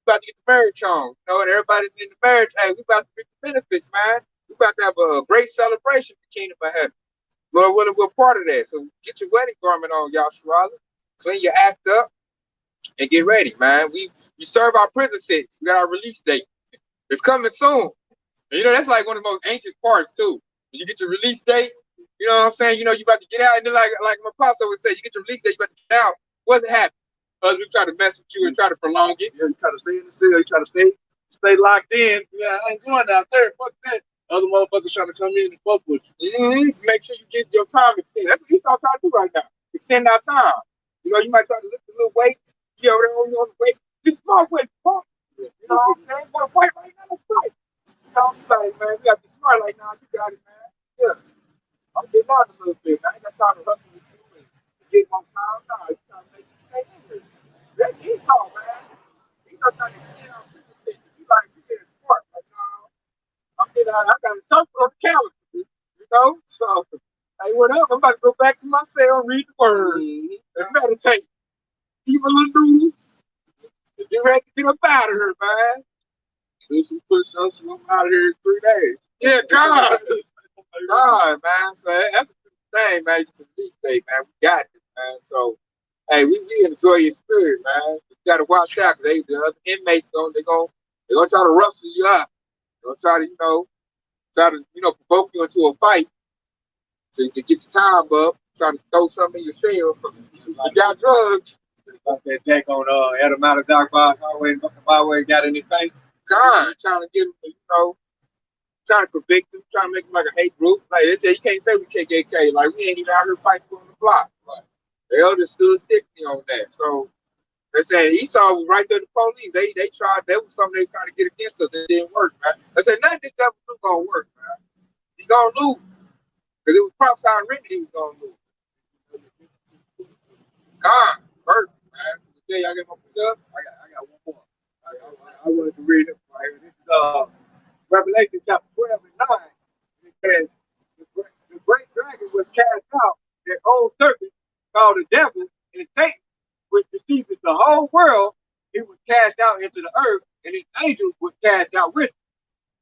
About to get the marriage on, you know, and everybody's in the marriage. Hey, we about to reap the benefits, man. We about to have a great celebration for Kingdom of Heaven. Lord willing, we're part of that. So get your wedding garment on, Yahshua. Clean your act up and get ready, man. We serve our prison sentence. We got our release date. It's coming soon. And, you know, that's like one of the most ancient parts too. When you get your release date, you know what I'm saying? You know, you about to get out, and then like my apostle would say, you get your release date, you about to get out. What's happening? We try to mess with you and try to prolong it. Yeah, you try to stay in the cell. You try to stay locked in. Yeah, I ain't going out there. Fuck that. Other motherfuckers trying to come in and fuck with you. Make sure you get your time extended. That's what Esau trying to do right now. Extend our time. You know, you might try to lift a little weight. You know, they're on the weight. This is my weight. You know what I'm saying? You want to fight right now? Let's fight. You know, like, man, we got to be smart. Like, nah, you got it, man. Yeah. I'm getting out a little bit, man. I ain't got time to hustle with you and get more time. Nah, you trying to make me stay in here. That's Esau, man. Esau trying to get out. You like, you getting smart. Like, nah, I'm getting out. I got something on the calendar, you know? So, hey, whatever. I'm about to go back to my cell, read the word, and meditate. Evil news. And get ready to get up out of here, man. Do some push-ups, and I'm out of here in 3 days. Yeah, God. God, man. So that's a good thing, man. It's a release day, man. We got this, man. So, hey, we enjoy your spirit, man. You got to watch out because the other inmates, they're gonna try to rustle you up. They're gonna try to, provoke you into a fight so you can get your time up, trying to throw something in your cell. You got drugs. Like that Jack on Adam out of Dark Byway, got anything? God, trying to get him, trying to convict him, trying to make him like a hate group. Like they said, you can't say we KKK. Like we ain't even out here fighting on the block. Right. The elders stood sticky on that. So they said Esau was right there. The police, they tried. That was something they tried to get against us. It didn't work, man. They said nothing this devil was gonna work, man. He's gonna lose because it was prophesied written he was gonna lose. God, perfect, man. So today y'all get my push up. I got one more. I wanted to read it right here. This is Revelation chapter 12 and 9. It says, the great dragon was cast out, that old serpent called the devil and Satan, which deceiveth the whole world. He was cast out into the earth, and his angels were cast out with him.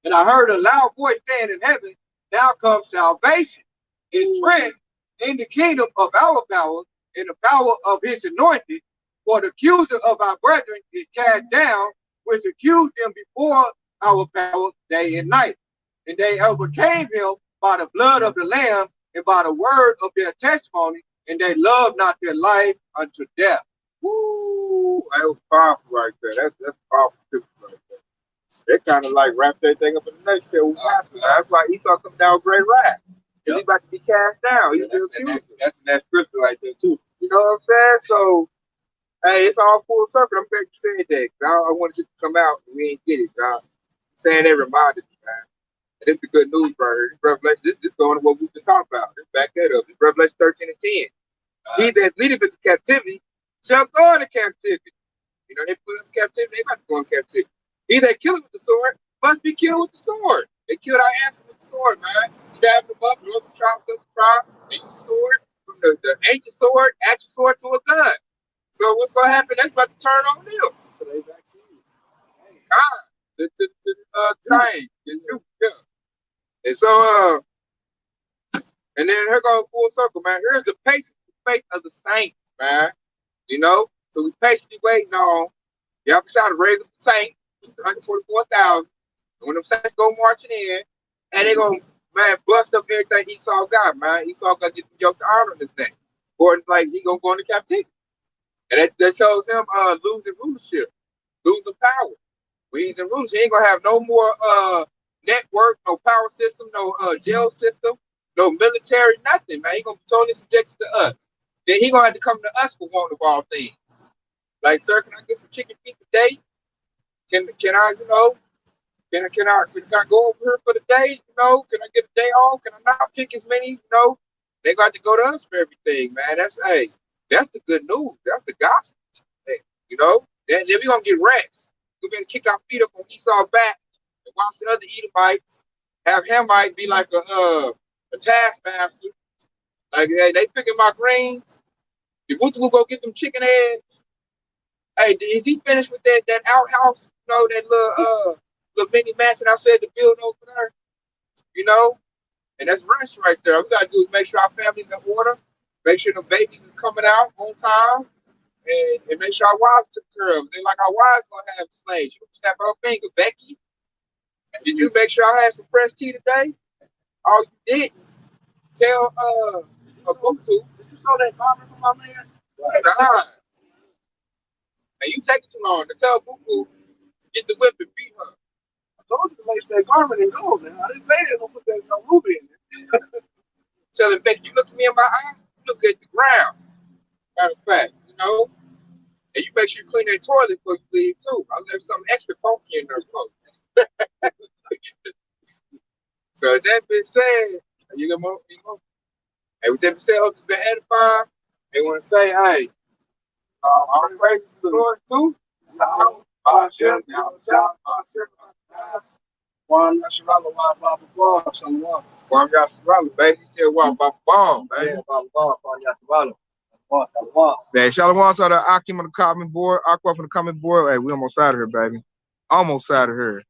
And I heard a loud voice saying in heaven, now comes salvation, his strength in the kingdom of our power, in the power of his anointed. For the accuser of our brethren is cast down, which accused them before our power day and night. And they overcame him by the blood of the Lamb and by the word of their testimony, and they loved not their life unto death. Woo! That was powerful right there. That's powerful scripture right there. They kind of like wrap that thing up in the next day. That's why Esau come down with great wrath. He's about to be cast down. That's the next scripture right there too. You know what I'm saying? So, hey, it's all full circle. I'm glad you said that. I wanted it to come out and we ain't get it, dog. Saying they reminded me, man. And this is the good news right here. This Revelation, this going to what we just talked about. Let's back that up. This Revelation 13 and 10. He that leadeth into captivity shall go into captivity. You know, they put us in captivity, they about to go in captivity. He that killeth with the sword must be killed with the sword. They killed our ancestors with the sword, man. Stabbed them up, broke the tribe, took the tribe, and the sword, from the ancient sword, actual sword to a gun. So what's going to happen? That's about to turn on them. So they vaccines. God, to thing. Yeah. And so, and then here goes full circle, man. Here's the patience, the faith of the saints, man. You know, so we patiently waiting on. Y'all try to raise up the saints, 144,000. And when them saints go marching in, and they gonna, man, bust up everything Esau got, man. Esau gonna get the yoke to honor this thing. Or like he gonna go into captivity. And that shows him losing rulership, losing power. When he's in rulership, he ain't gonna have no more network, no power system, no jail system, no military, nothing, man. He gonna be totally subjected to us. Then he gonna have to come to us for one of all things. Like, sir, can I get some chicken feet today? Can I, you know, can I go over here for the day? You know, can I get a day off? Can I not pick as many? You know, they got to go to us for everything, man. That's the good news. That's the gospel. Hey, you know, then we gonna get rest. We better kick our feet up on Esau's back and watch the other Edomites have Hamite be like a taskmaster. Like, hey, they picking my greens. The Woo go get them chicken eggs. Hey, is he finished with that outhouse? You know, that little mini mansion I said to build over there? You know? And that's rest right there. All we gotta do is make sure our family's in order, make sure the babies is coming out on time, and make sure our wives took care of. Then like our wives gonna have slaves. You snap her finger, Becky. Did you make sure I had some fresh tea today? All you didn't. Tell a book to. Did you saw that comment from my man? Nah. And you taking too long to tell Boo Boo to get the whip and beat her. I told you to lace that garment and go, man. I didn't say that. Don't put that no ruby in it. Telling Becky, you look me in my eye, you look at the ground. Matter of fact, you know, and you make sure you clean that toilet before you leave too. I left some extra funky in there. So with that being said, you know. And with that being said, hope it's been edifying. They want to say, hey, all praises to the Lord too. Juan Nasrallah, blah, blah, blah, Shalom. Juan Nasrallah, baby. He said, wow, bomb, baby. Yeah, blah, blah, Juan Nasrallah. Man, Shalom, so the Akim on the comment board, Aqua on the comment board. Hey, we almost out of here, baby. Almost out of here.